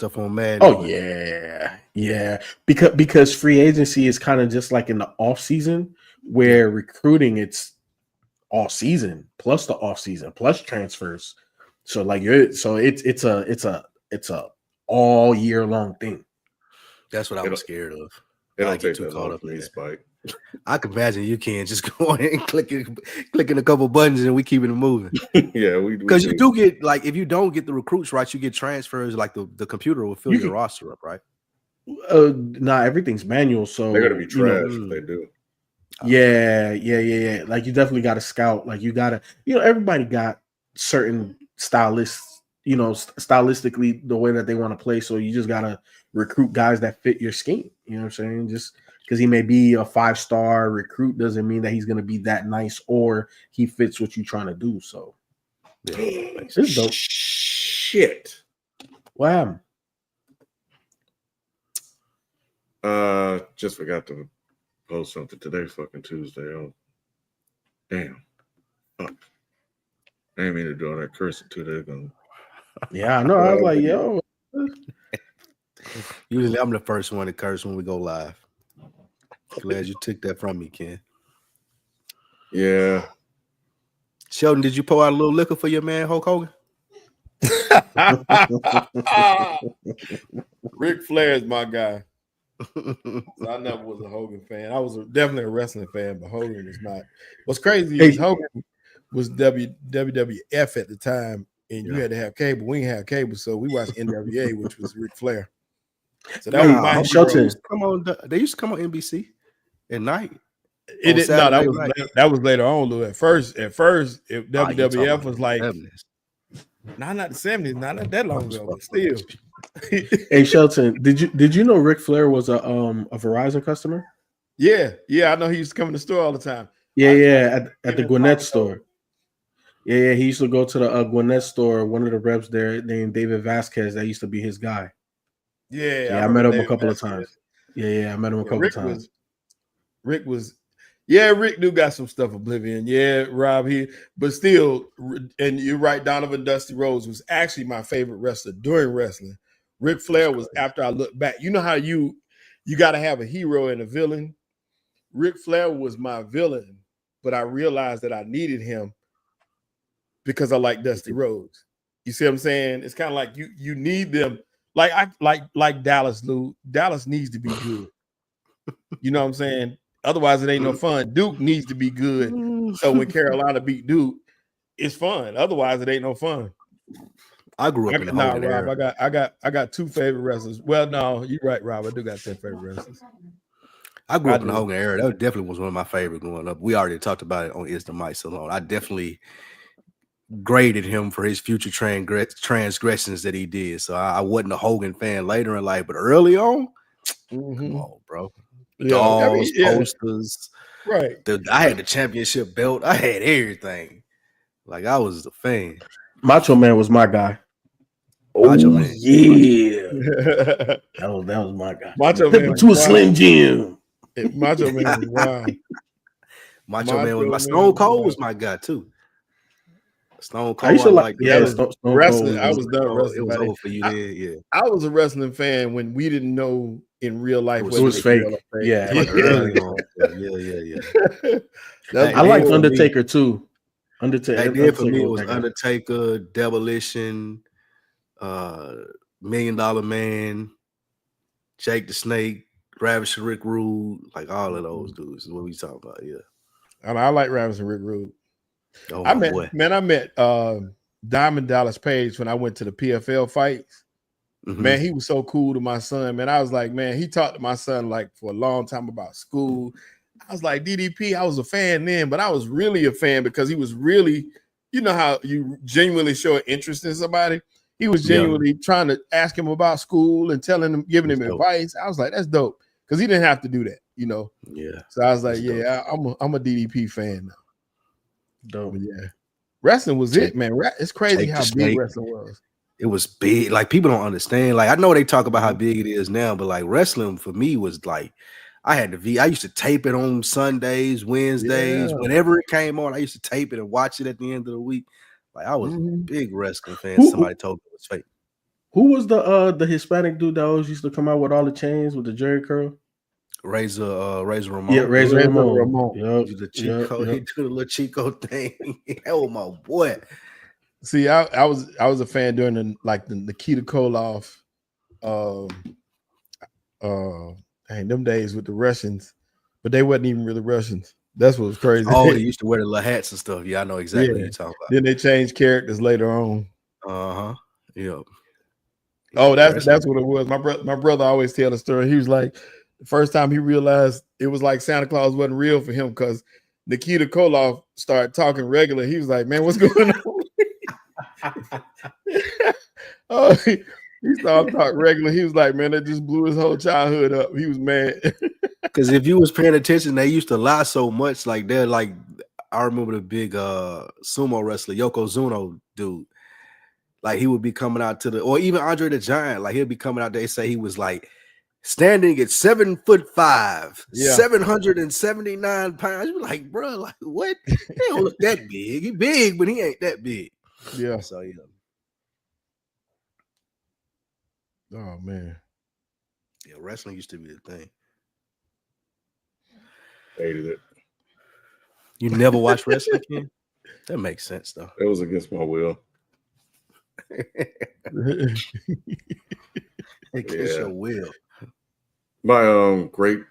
stuff on Madden. Oh yeah. Because free agency is kind of just like in the off season, where recruiting it's all season plus the off season plus transfers. So like it's a all year long thing. That's what I was scared of. They don't take too caught up in this Spike. I can imagine you can just go in and clicking a couple buttons and we keeping it moving. Yeah, because you do get like if you don't get the recruits right, you get transfers. Like the computer will fill your roster up, right? Nah, everything's manual, so they're gonna be trash if they do. Yeah. Like you definitely got to scout. Like you gotta, everybody got certain stylists, stylistically the way that they want to play. So you just gotta recruit guys that fit your scheme. You know what I'm saying? Just because he may be a 5-star recruit doesn't mean that he's gonna be that nice or he fits what you're trying to do. So this is dope. Shit. Wow. Just forgot to post something today, fucking Tuesday. Oh, damn. Fuck. I ain't mean to do all that cursing too. They're gonna. Yeah, I know. I was like, yo. Usually I'm the first one to curse when we go live. Glad you took that from me, Ken. Yeah. Sheldon, did you pour out a little liquor for your man Hulk Hogan? Ric Flair is my guy. So I never was a Hogan fan. I was definitely a wrestling fan, but Hogan was not. What's crazy is Hogan was WWF at the time, and you had to have cable. We didn't have cable, so we watched NWA, which was Ric Flair. So that was my Shelton. They used to come on NBC at night. That was later on, Lou. At first, WWF was like, not the 70s, not that long ago, but still. Hey Shelton, did you know Ric Flair was a Verizon customer? Yeah, I know he used to come in the store all the time. Yeah, at the Gwinnett store. Yeah, he used to go to the Gwinnett store. One of the reps there named David Vasquez, that used to be his guy. Yeah, I met him a couple of times. Yeah, I met him a couple of times. Rick do got some stuff Oblivion. Yeah, Rob here, but still, and you're right, Donovan Dusty Rhodes was actually my favorite wrestler during wrestling. Ric Flair was after I look back. You know how you got to have a hero and a villain? Ric Flair was my villain, but I realized that I needed him because I like Dusty Rhodes. You see what I'm saying? It's kind of like you need them. Like Dallas, Lou. Dallas needs to be good. You know what I'm saying? Otherwise, it ain't no fun. Duke needs to be good. So when Carolina beat Duke, it's fun. Otherwise, it ain't no fun. I grew up in the Hogan era. Rob, I got 2 favorite wrestlers. Well, no, you're right, Rob. I do got 10 favorite wrestlers. I grew up in the Hogan era. That definitely was one of my favorite growing up. We already talked about it on Is the Mic Salon. I definitely graded him for his future transgressions that he did. So I wasn't a Hogan fan later in life, but early on, come on, bro. Dolls, posters. Right. I had the championship belt. I had everything. Like I was a fan. Macho Man was my guy. Macho Man. Yeah. that was my guy. Macho Man to a Slim Jim. Macho Man was wild. Macho Man was my Stone Cold was my guy too. Stone Cold. I used to like wrestling. I was done wrestling. It was over for you then. Yeah. I was a wrestling fan when we didn't know in real life it was fake. Yeah. I like Undertaker too. Undertaker for me was Undertaker, Demolition, $1 Million Man, Jake the Snake, Ravishing Rick Rude, like all of those dudes is what we talking about. Yeah. I like Ravishing Rick Rude. Oh, I met Diamond Dallas Page when I went to the PFL fights. Mm-hmm. Man, he was so cool to my son. Man, I was like, man, he talked to my son like for a long time about school. I was like, DDP, I was a fan then, but I was really a fan because he was really, you know how you genuinely show an interest in somebody. He was genuinely trying to ask him about school and giving him advice. I was like, that's dope because he didn't have to do that, you know. Yeah. So I was like, I'm a DDP fan now. Dope. But yeah, wrestling was it, man. It's crazy how big wrestling was. It was big. Like people don't understand. Like I know they talk about how big it is now, but like wrestling for me was like I used to tape it on Sundays, Wednesdays, whenever it came on. I used to tape it and watch it at the end of the week. Like I was a big wrestling fan. Somebody told me it was fake. Who was the Hispanic dude that always used to come out with all the chains with the Jerry curl? Razor Ramon. Yeah, Razor Ramon. He did the Chico. He did the little Chico thing. That was my boy. See, I was a fan during the Nikita Koloff, them days with the Russians, but they wasn't even really Russians. That's what was crazy. Oh, they used to wear the little hats and stuff. Yeah, I know exactly what you're talking about. Then they changed characters later on. Yeah. Oh, that's what it was. My brother always tell the story. He was like, the first time he realized it was like Santa Claus wasn't real for him because Nikita Koloff started talking regular. He was like, man, what's going on? He started talking regular. He was like, man, that just blew his whole childhood up. He was mad. Because if you was paying attention, they used to lie so much. Like they're like, I remember the big sumo wrestler, Yokozuna dude. Like he would be coming out or even Andre the Giant, like he'll be coming out there. They say he was like standing at 7'5", 779 pounds. You're like, bro, like what? He don't look that big. He big, but he ain't that big. Yeah. So yeah. Oh man. Yeah, wrestling used to be a thing. Hated it. You never watched wrestling, Ken? That makes sense though. It was against my will. Against your will. My great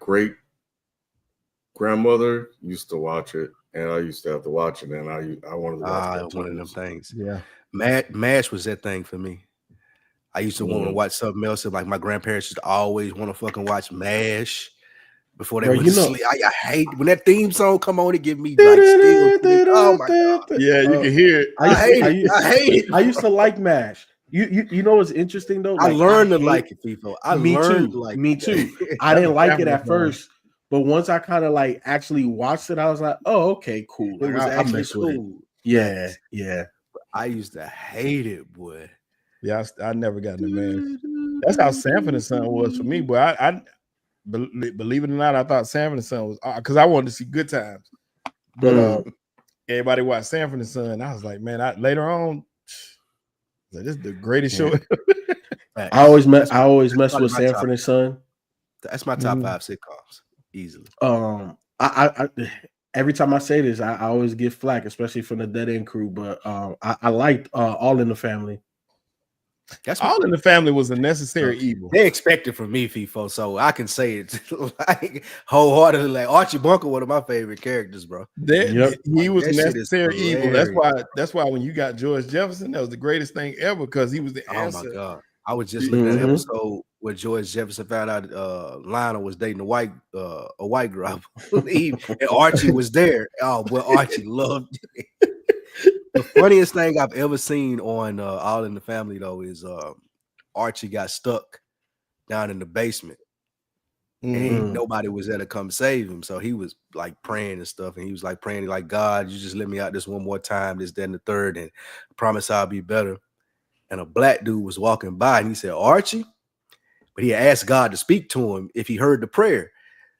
grandmother used to watch it, and I used to have to watch it, and I wanted to watch one of them things. Yeah. MASH was that thing for me. I used to want to watch something else. And like my grandparents used to always want to fucking watch MASH before they went to sleep. I hate when that theme song come on. It give me like still. Oh my god! Yeah, you can hear it. I hate it. I used to like MASH. You know what's interesting though? Like, I learned to like it, people. Me too. I didn't like it at first, but once I kind of like actually watched it, I was like, oh, okay, cool. It was actually cool. Yeah. I used to hate it, boy. Yeah, I never got into MASH. That's how Sanford and Son was for me, boy. I believe it or not, I thought Sanford and Son was because I wanted to see Good Times, but everybody watched Sanford and Son. I was like, man, later on. Like, this is the greatest show. I always mess with Sanford and Son. That's my top 5 sitcoms, easily. I every time I say this, I always get flack, especially from the Dead End crew. But I liked All in the Family. All in the Family was a necessary evil. They expected from me, FIFO, so I can say it like wholeheartedly. Like Archie Bunker, one of my favorite characters, bro. He was necessary evil. That's why when you got George Jefferson, that was the greatest thing ever because he was the answer. Oh my god! I was just looking at an episode where George Jefferson found out Lionel was dating a white girl, and Archie was there. Oh, well, Archie loved it. The funniest thing I've ever seen on All in the Family, though, is Archie got stuck down in the basement. And nobody was there to come save him. So he was like praying and stuff. And he was like praying like, God, you just let me out this one more time, this, that, and the third. And I promise I'll be better. And a black dude was walking by and he said, Archie? But he asked God to speak to him if he heard the prayer.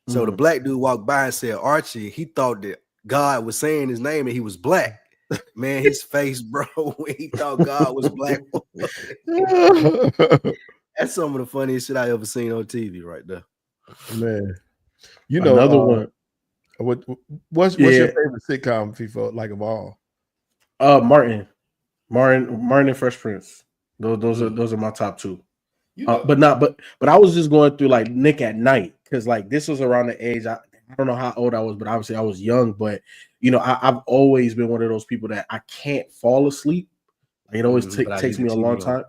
So the black dude walked by and said, Archie, he thought that God was saying his name and he was black. Man, his face, bro, when he thought God was black. That's some of the funniest shit I ever seen on TV right there. Man, you know another one. What's your favorite sitcom, FIFO, like of all? Martin and Fresh Prince. Those are my top 2. But I was just going through like Nick at Night because like this was around the age I don't know how old I was, but obviously I was young. But you know, I've always been one of those people that I can't fall asleep. Like, it always takes me a long time,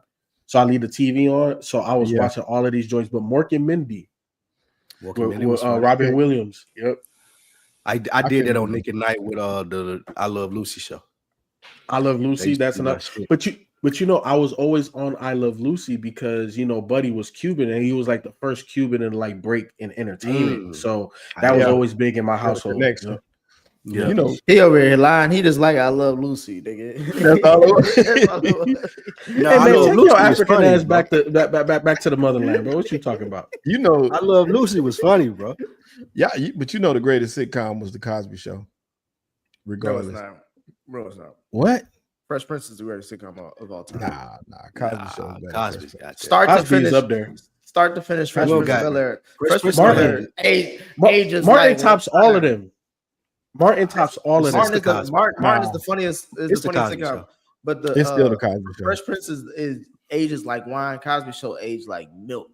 so I leave the TV on. So I was watching all of these joints, but Mork and Mindy. With Robin Williams. Yep. I did that on Nick at Night with the I Love Lucy show. I Love Lucy. That's enough. But you know, I was always on I Love Lucy because you know Buddy was Cuban and he was like the first Cuban to like break in entertainment. So that was always big in my household. Yeah. You know, he over here lying. He just like I Love Lucy, nigga. That's all it was. No, hey, man, take your African funny, ass back to the motherland, bro. What you talking about? You know, I Love Lucy was funny, bro. Yeah, but you know the greatest sitcom was the Cosby Show. Regardless, bro, it's not. What? Fresh Prince is the greatest sitcom of all time. Nah. Cosby Show. Nah, better. Cosby's got that. Start to Cosby's finish up there. Start to finish. Fresh Well, Prince of got- Bel-Air. Fresh Fresh Prince Prince of of Bel-Air. Age is Martin like tops all of them. Martin tops all of Martin them. is Martin is the funniest. It's the funniest Cosby sitcom. Show. But the It's still the Cosby Show. Fresh Prince is ages like wine. Cosby Show age like milk.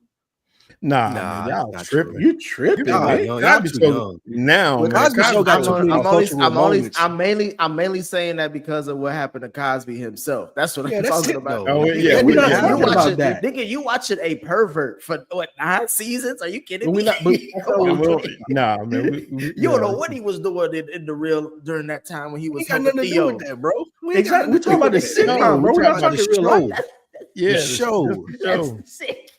Nah, Nah, man, y'all not tripping. true. You tripping, Y'all man. young. Y'all Cosby too Show young. now, Well, man. Cosby Show got too many cultural moments. I'm mainly saying that because of what happened to Cosby himself. That's what Yeah, I'm that's talking it, about. though. Oh, yeah, we're not you talking about watching that. nigga, you watching a pervert for what 9 seasons? Are you kidding But me? we not- but- Come on, Well, kid. nah, man. You don't know what he was doing in the real during that time when he was We got helping nothing to do Theo. with that, bro. We ain't Exactly. got We're talking about the nothing to do with that. sitcom, bro. We're not about talking the real show. life. Yeah, The show. just the show. That's sick.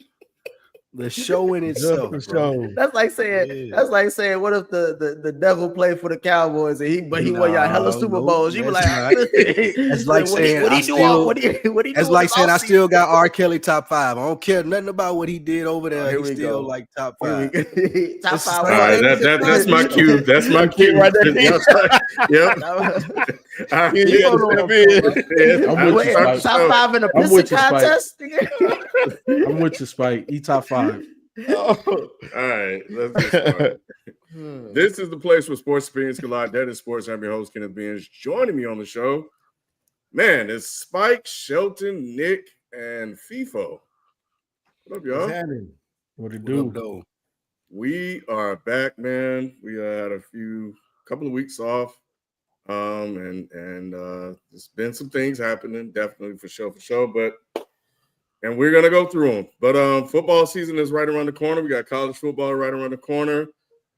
The show in Just itself, the bro. show. That's like saying Yeah. what if the devil played for the Cowboys and he won y'all hella Super No, Bowls? You be like, that's That's like saying what I he still. what he do That's in like this saying I offseason? still got R. Kelly top 5. I don't care nothing about what he did over there. Here He's we still go. like top Here we 5. go. Top It's five. the All right, same. that's my cue. That's my cue. Right there. Yep. Yeah, You yeah, don't know step what in. Yes, I'm I with you, start Spike. the top show. 5 in the I'm with pissing you, Spike. contest. nigga. I'm with you, Spike. He top 5. Oh. All right, let's get started. This is the place where sports opinions collide. That is sports. I'm your host, Kenneth Beans. Joining me on the show, man, it's Spike, Shelton, Nick, and FIFO. What up, y'all? What's happening? What it What up, do? though? We are back, man. We had a couple of weeks off, and there's been some things happening, definitely for sure. And we're gonna go through them. But football season is right around the corner. We got college football right around the corner.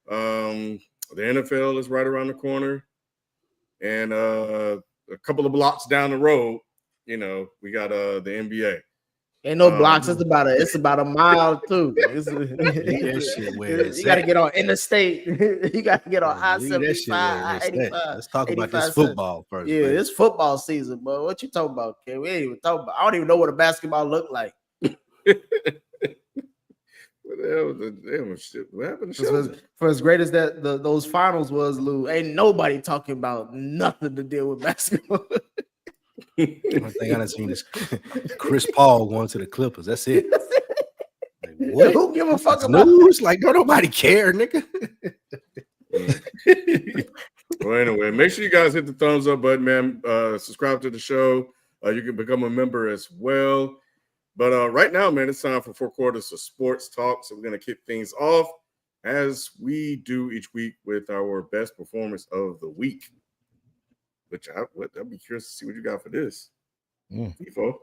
The NFL is right around the corner, and a couple of blocks down the road, we got the NBA. Ain't no blocks. It's about a mile too. that shit where it's You got to at. get on interstate. You got to get on Leave that shit where I-75, it's at. I-85. Let's talk about 85 this football first. Yeah, man. it's football season, but what you talking about, kid? We ain't even talking about. I don't even know what a basketball look like. What the hell was the damn shit? What happened to Shelton? For as great as those finals was, Lou, ain't nobody talking about nothing to deal with basketball. One thing I done seen is Chris Paul going to the Clippers. That's it. Like, what? Who give a fuck That's about? news? Like, don't nobody care, nigga. Well, anyway, make sure you guys hit the thumbs up button, man. Subscribe to the show. You can become a member as well. But right now, man, it's time for 4 quarters of sports talk. So we're going to kick things off as we do each week with our best performance of the week. Which I'd be curious to see what you got for this. FIFO.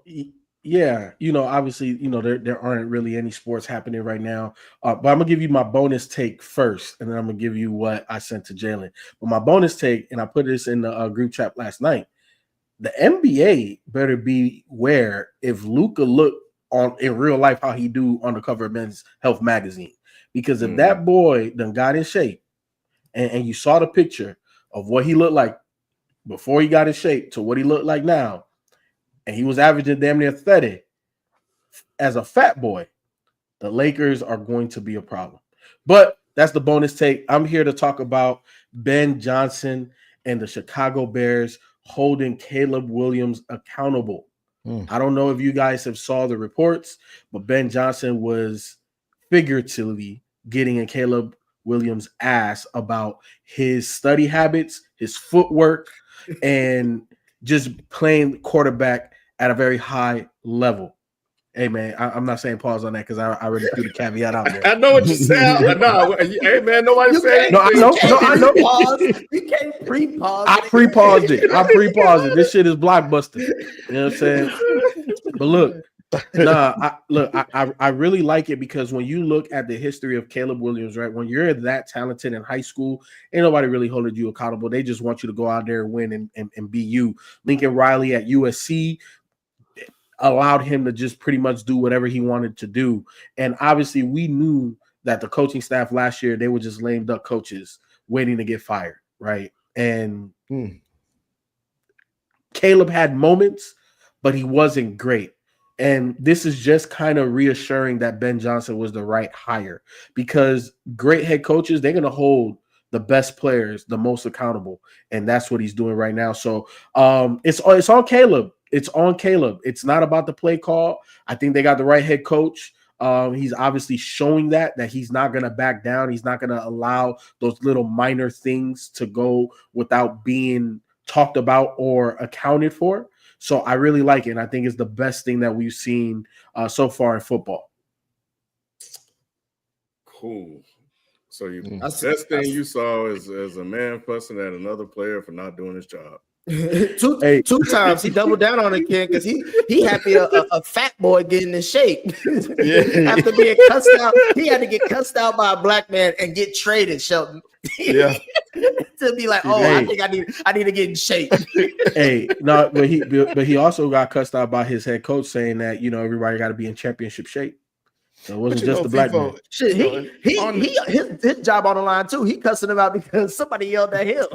Yeah, obviously, there aren't really any sports happening right now. But I'm gonna give you my bonus take first, and then I'm gonna give you what I sent to Jaylen. But my bonus take, and I put this in the group chat last night. The NBA better beware if Luka look on in real life how he do on the cover of Men's Health magazine, because if that boy done got in shape, and you saw the picture of what he looked like before he got in shape to what he looked like now, and he was averaging damn near 30 as a fat boy, the Lakers are going to be a problem. But that's the bonus take. I'm here to talk about Ben Johnson and the Chicago Bears holding Caleb Williams accountable. I don't know if you guys have saw the reports, but Ben Johnson was figuratively getting in Caleb Williams' ass about his study habits, his footwork, and just playing quarterback at a very high level. Hey, man, I'm not saying pause on that because I already threw the caveat out there. I know what you said. No, hey, man, nobody said No, I know. You can't pre-pause. I pre-paused it. This shit is blockbuster. You know what I'm saying? But look, I really like it because when you look at the history of Caleb Williams, right, when you're that talented in high school, ain't nobody really holding you accountable. They just want you to go out there and win and be you. Lincoln Riley at USC allowed him to just pretty much do whatever he wanted to do. And obviously we knew that the coaching staff last year, they were just lame duck coaches waiting to get fired, right? And Caleb had moments, but he wasn't great. And this is just kind of reassuring that Ben Johnson was the right hire, because great head coaches, they're going to hold the best players the most accountable, and that's what he's doing right now. So it's on Caleb. It's on Caleb. It's not about the play call. I think they got the right head coach. He's obviously showing that he's not going to back down. He's not going to allow those little minor things to go without being talked about or accounted for. So I really like it. And I think it's the best thing that we've seen so far in football. Cool. So the best thing you saw is a man fussing at another player for not doing his job. two times he doubled down on it, Ken, because he happy a fat boy getting in shape. After being cussed out, he had to get cussed out by a black man and get traded, Shelton. Yeah. To be like, I think I need to get in shape. But he also got cussed out by his head coach saying that everybody got to be in championship shape. So it wasn't just the black man. Shit, his job on the line too. He cussing him out because somebody yelled at him.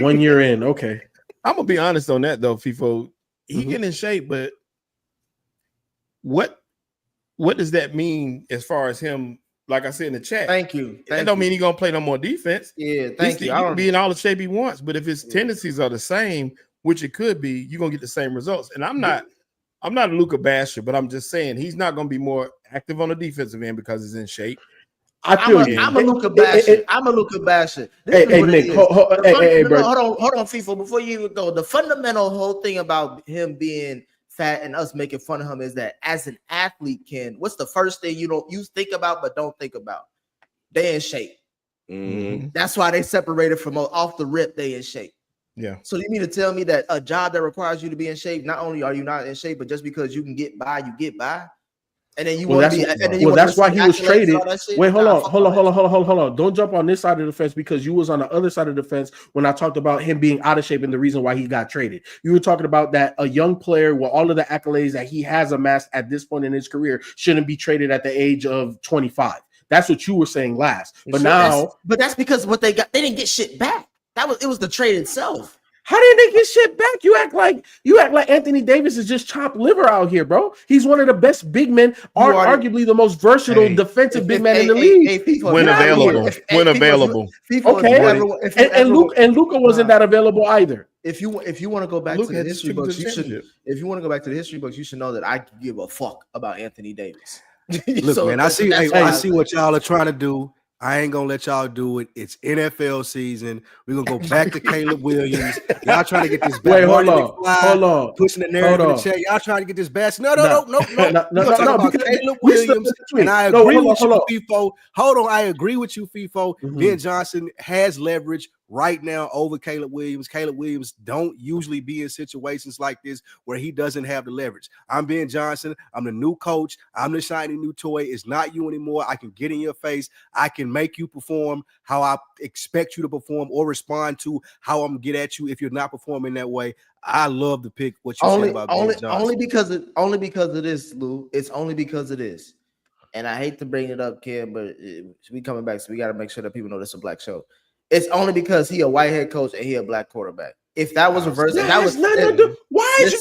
1 year in, okay. I'm gonna be honest on that though, FIFO. He getting in shape, but what does that mean as far as him? Like I said in the chat, thank you. That don't mean he's gonna play no more defense. Yeah, thank you. He can be in all the shape he wants, but if his tendencies are the same, which it could be, you're gonna get the same results. And I'm not a Luka basher, but I'm just saying he's not gonna be more active on the defensive end because he's in shape. I'm a Luka basher. I'm a Luka basher. Hey, Nick, hold on, FIFO. Before you even go, the fundamental whole thing about him being fat and us making fun of him is that as an athlete, Ken, what's the first thing you think about but don't think about? They in shape. Mm-hmm. That's why they separated from off the rip. They in shape. Yeah. So you mean to tell me that a job that requires you to be in shape, not only are you not in shape, but just because you can get by, you get by. And then that's why he was traded. Wait, hold on. Don't jump on this side of the fence because you was on the other side of the fence when I talked about him being out of shape and the reason why he got traded. You were talking about that a young player with all of the accolades that he has amassed at this point in his career shouldn't be traded at the age of 25. That's what you were saying last. But that's because what they didn't get shit back. It was the trade itself. How did they get shit back? You act like Anthony Davis is just chopped liver out here, bro. He's one of the best big men, arguably the most versatile defensive big man in the league. When available. Okay. And Luka wasn't that available either. If you want to go back to the history books, you should know that I give a fuck about Anthony Davis. Look, man, I see what y'all are trying to do. I ain't gonna let y'all do it. It's NFL season. We're gonna go back to Caleb Williams. Y'all trying to get this back. Wait, hold on. Pushing the narrative in the chat. Y'all trying to get this back. No. Caleb Williams. And I agree with you, FIFO. Hold on. I agree with you, FIFO. Ben Johnson has leverage right now over Caleb Williams. Caleb Williams don't usually be in situations like this where he doesn't have the leverage. I'm Ben Johnson. I'm the new coach. I'm the shiny new toy. It's not you anymore. I can get in your face. I can make you perform how I expect you to perform or respond to how I'm gonna get at you if you're not performing that way. I love to pick what you said about Ben Johnson. Only because it is, Lou. It's only because it is. And I hate to bring it up, Ken, but we coming back, so we got to make sure that people know this is a black show. It's only because he a white head coach and he a black quarterback. If that was reversed, why are you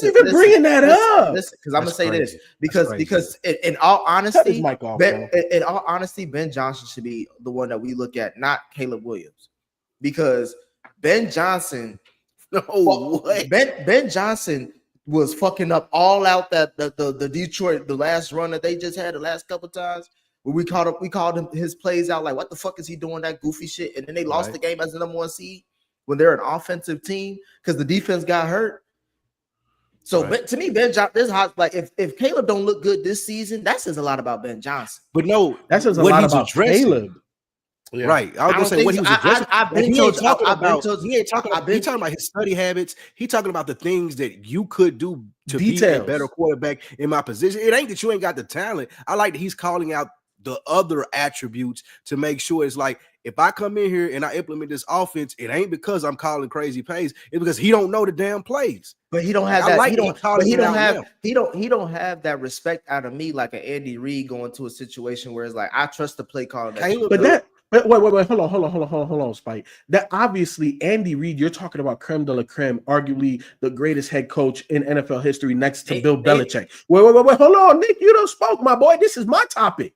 even bringing that up? Because I'm gonna say this because in all honesty, Ben Johnson should be the one that we look at, not Caleb Williams, because Ben Johnson. Ben Johnson was fucking up all out that the Detroit, the last run that they just had the last couple times. We called him his plays out like, what the fuck is he doing that goofy shit? And then they lost the game as the number 1 seed when they're an offensive team because the defense got hurt. So to me, Ben Johnson, this hot, like if Caleb don't look good this season, that says a lot about Ben Johnson. But no, that says a lot about Caleb. Yeah. Right. I was gonna say what he was addressing. He ain't talking about his study habits. He talking about the things that you could do to be a better quarterback in my position. It ain't that you ain't got the talent. I like that he's calling out the other attributes to make sure it's like, if I come in here and I implement this offense, it ain't because I'm calling crazy plays. It's because he don't know the damn plays. But he don't have that. He don't have that respect out of me like an Andy Reid going to a situation where it's like, I trust the play call. Wait, hold on, Spike. That obviously Andy Reid, you're talking about creme de la creme, arguably the greatest head coach in NFL history next to Bill Belichick. Wait, hold on, Nick, you don't spoke, my boy. This is my topic.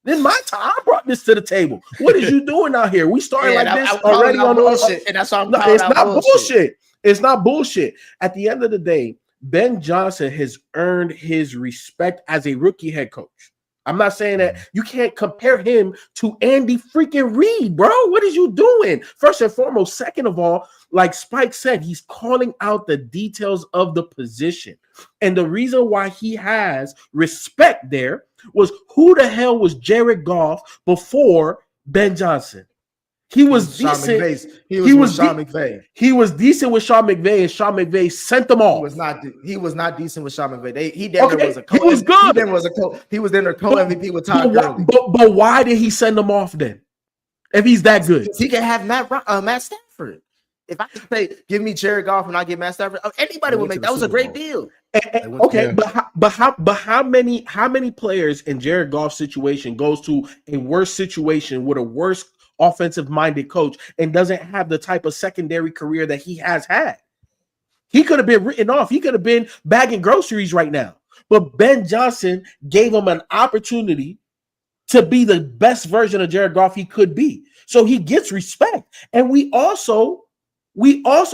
Then my time, I brought this to the table. What is you doing out here? We started like this already on bullshit, and that's why I'm it's not bullshit. It's not bullshit. At the end of the day, Ben Johnson has earned his respect as a rookie head coach. I'm not saying that you can't compare him to Andy freaking Reid, bro. What is you doing? First and foremost. Second of all, like Spike said, he's calling out the details of the position. And the reason why he has respect there was who the hell was Jared Goff before Ben Johnson? He was decent. He was Sean McVay. He was decent with Sean McVay, and Sean McVay sent them off. He was not decent with Sean McVay. He was a he was good. He was in their co-MVP with Todd Gurley. But why did he send them off then? If he's that good, he can have Matt Stafford. If I could say, give me Jared Goff and I get Matt Stafford, anybody would make that. Was a great deal. Okay, but how many players in Jared Goff's situation goes to a worse situation with a worse offensive-minded coach and doesn't have the type of secondary career that he has had? He could have been written off. He could have been bagging groceries right now. But Ben Johnson gave him an opportunity to be the best version of Jared Goff he could be. So he gets respect. And we also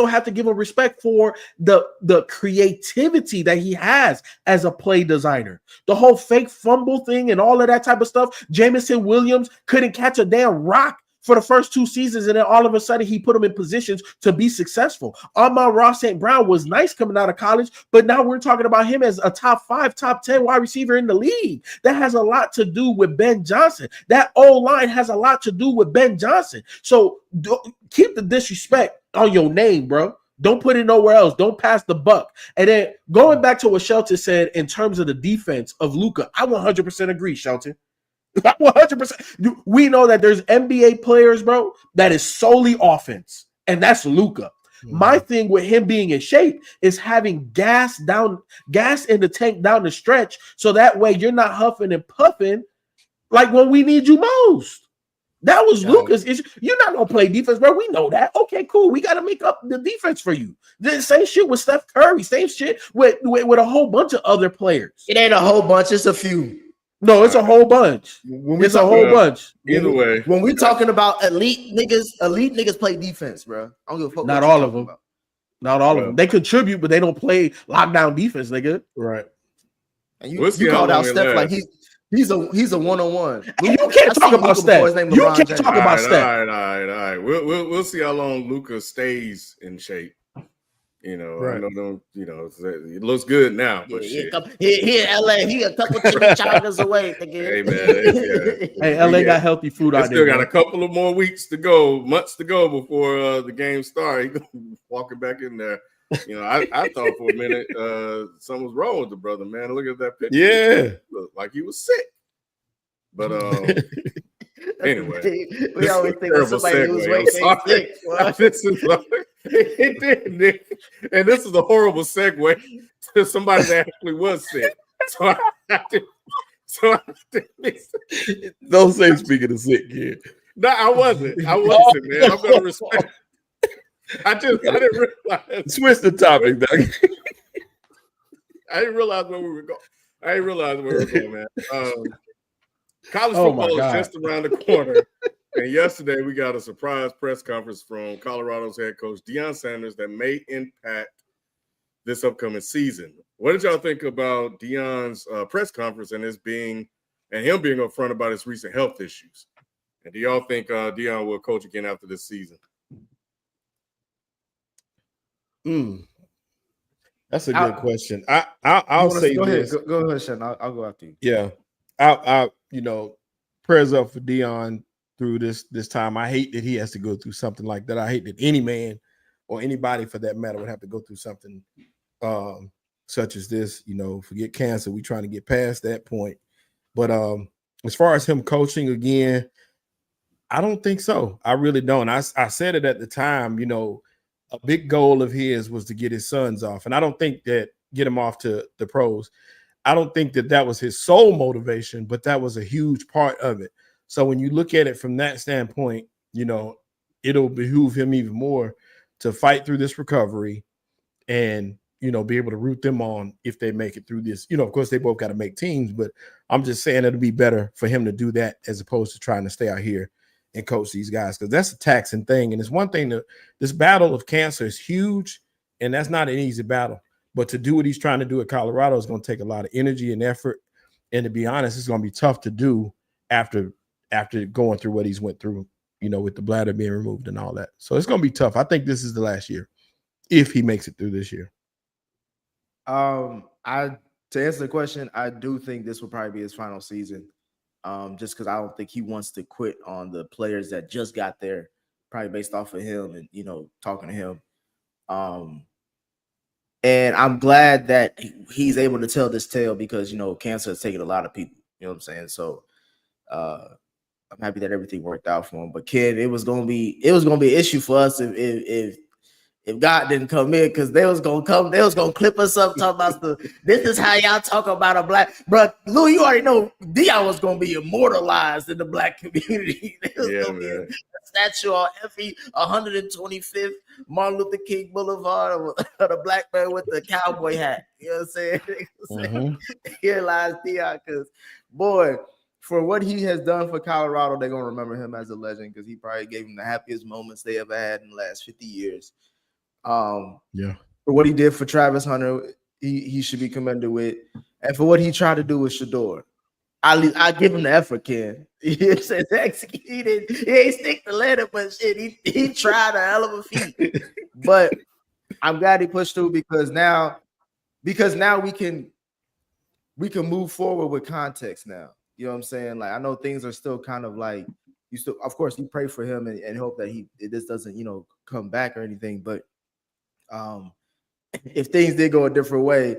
have to give him respect for the creativity that he has as a play designer. The whole fake fumble thing and all of that type of stuff. Jameson Williams couldn't catch a damn rock for the first 2 seasons, and then all of a sudden he put him in positions to be successful. Amon-Ra St. Brown was nice coming out of college, but now we're talking about him as a top 5, top 10 wide receiver in the league. That has a lot to do with Ben Johnson. That O-line has a lot to do with Ben Johnson. So keep the disrespect on your name, bro. Don't put it nowhere else. Don't pass the buck. And then going back to what Shelton said in terms of the defense of Luka, I 100% agree, Shelton. 100%. We know that there's NBA players, bro, that is solely offense, and that's Luka. My thing with him being in shape is having gas in the tank down the stretch, so that way you're not huffing and puffing like when we need you most. That was Luka's issue. You're not gonna play defense, bro. We know that. Okay, cool. We got to make up the defense for you. The same shit with Steph Curry. Same shit with a whole bunch of other players. It ain't a whole bunch. It's a few. No, it's a whole bunch. It's a whole bunch. Either way, when we're talking about elite niggas play defense, bro. I don't give a fuck. Not all of them. Not all of them. They contribute, but they don't play lockdown defense, nigga. Right. And you called out Steph like he's a one-on-one. You can't talk about Steph. You can't talk about Steph. All right. We'll see how long Luka stays in shape. You know, right. I know them. You know, it looks good now. But he in LA. He a couple chimichangas away. Hey man, hey, LA got healthy food out there. Still got a couple of more months to go before the game starts. He walking back in there. You know, I thought for a minute something was wrong with the brother. Man, look at that picture. Yeah, looked like he was sick. But anyway, we always think of somebody who's sick. This is it did, Nick. And this is a horrible segue to somebody that actually was sick. Don't say speaking of sick, kid. No, I wasn't, man. I'm gonna respect. I didn't realize. Switch the topic, Doug. I didn't realize where we were going. Man. College football is just around the corner. And yesterday we got a surprise press conference from Colorado's head coach Deion Sanders that may impact this upcoming season. What did y'all think about Deion's press conference and him being upfront about his recent health issues? And do y'all think Deion will coach again after this season? That's a good question. I'll say this. Go ahead, Sean. I'll go after you. Yeah, I prayers up for Deion through this time. I hate that he has to go through something like that. I hate that any man or anybody for that matter would have to go through something such as this. You know, forget cancer. We trying to get past that point. But as far as him coaching again, I don't think so. I really don't. I said it at the time. You know, a big goal of his was to get his sons off, and I don't think that get him off to the pros. I don't think that was his sole motivation, but that was a huge part of it. So when you look at it from that standpoint, you know, it'll behoove him even more to fight through this recovery and, you know, be able to root them on if they make it through this. You know, of course, they both got to make teams, but I'm just saying it'll be better for him to do that as opposed to trying to stay out here and coach these guys, because that's a taxing thing. And it's one thing that this battle of cancer is huge, and that's not an easy battle. But to do what he's trying to do at Colorado is going to take a lot of energy and effort. And to be honest, it's going to be tough to do after going through what he's went through, with the bladder being removed and all that. So it's going to be tough. I think this is the last year if he makes it through this year. To answer the question, I do think this will probably be his final season. Just because I don't think he wants to quit on the players that just got there, probably based off of him and talking to him. And I'm glad that he's able to tell this tale because cancer has taken a lot of people. You know what I'm saying? So I'm happy that everything worked out for him. But Ken, it was gonna be an issue for us if God didn't come in, because they was gonna clip us up talking about this is how y'all talk about a black bro. Lou, you already know Deion was gonna be immortalized in the black community. There was gonna be a statue on FE 125th Martin Luther King Boulevard of the black man with the cowboy hat. You know what I'm saying? Mm-hmm. Here lies Deion, because boy, for what he has done for Colorado, they're gonna remember him as a legend because he probably gave them the happiest moments they ever had in the last 50 years. For what he did for Travis Hunter, he should be commended with, and for what he tried to do with Shador, I give him the effort, Ken. He ain't stick the letter, but shit, he tried a hell of a feat. But I'm glad he pushed through because now we can move forward with context now. You know what I'm saying? Like, I know things are still kind of like of course, you pray for him and hope that this doesn't come back or anything, but if things did go a different way,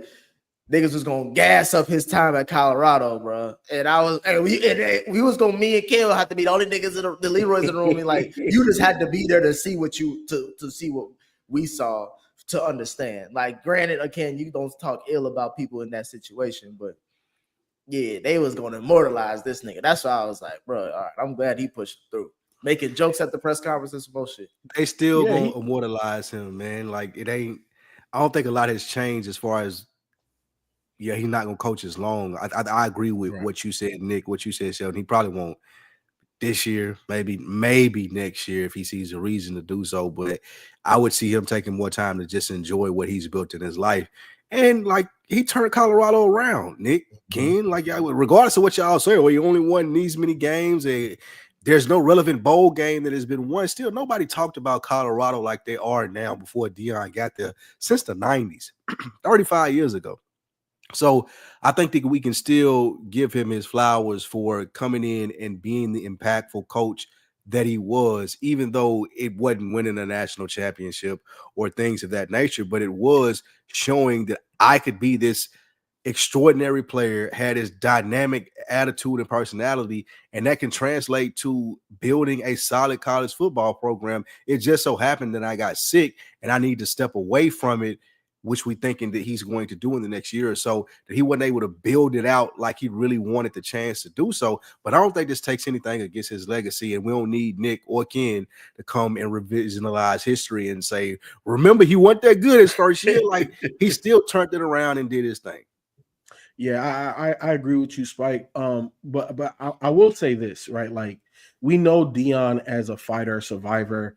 niggas was gonna gas up his time at Colorado, bro. And we was gonna, me and Kale have to be the only niggas in the Leroy's in the room. And like, you just had to be there to see what see what we saw to understand. Like, granted, again, you don't talk ill about people in that situation, but yeah, they was gonna immortalize this nigga. That's why I was like, bro, all right, I'm glad he pushed through. Making jokes at the press conference is bullshit. They still gonna immortalize him, man. Like, it ain't. I don't think a lot has changed as far as he's not gonna coach as long. I agree with what you said, Nick. What you said, Sheldon. He probably won't this year, maybe next year if he sees a reason to do so. But I would see him taking more time to just enjoy what he's built in his life. And like, he turned Colorado around, Nick, Ken. Like, regardless of what y'all say, well, he only won these many games, and there's no relevant bowl game that has been won. Still, nobody talked about Colorado like they are now before Deion got there since the 90s, 35 years ago. So I think that we can still give him his flowers for coming in and being the impactful coach that he was, even though it wasn't winning a national championship or things of that nature, but it was showing that I could be this extraordinary player, had his dynamic attitude and personality, and that can translate to building a solid college football program. It just so happened that I got sick and I need to step away from it, which we thinking that he's going to do in the next year or so, that he wasn't able to build it out like he really wanted the chance to do so. But I don't think this takes anything against his legacy, and we don't need Nick or Ken to come and revisionalize history and say, remember, he wasn't that good his first year. Like, he still turned it around and did his thing. Yeah, I agree with you, Spike. But I will say this, right? Like, we know Deion as a fighter, survivor.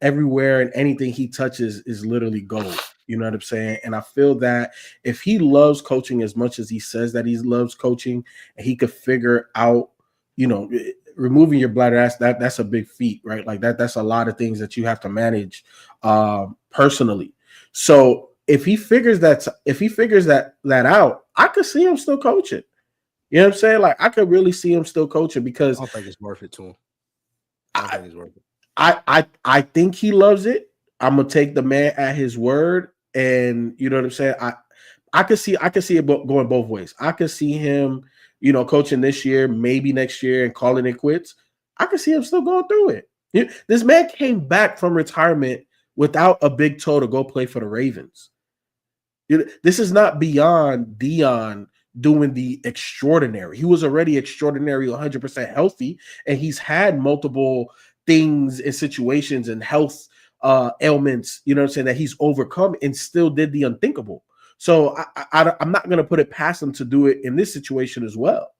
Everywhere and anything he touches is literally gold. You know what I'm saying? And I feel that if he loves coaching as much as he says that he loves coaching, and he could figure out, removing your bladder, that's a big feat, right? Like that's a lot of things that you have to manage personally. So if he figures that out, I could see him still coaching. You know what I'm saying? Like, I could really see him still coaching because I don't think it's worth it to him. I think it's worth it. I think he loves it. I'm gonna take the man at his word, and you know what I'm saying. I could see it going both ways. I could see him, coaching this year, maybe next year, and calling it quits. I could see him still going through it. This man came back from retirement without a big toe to go play for the Ravens. This is not beyond Deion doing the extraordinary. He was already extraordinary, 100% healthy, and he's had multiple things and situations and health ailments, that he's overcome and still did the unthinkable. So I'm not going to put it past him to do it in this situation as well.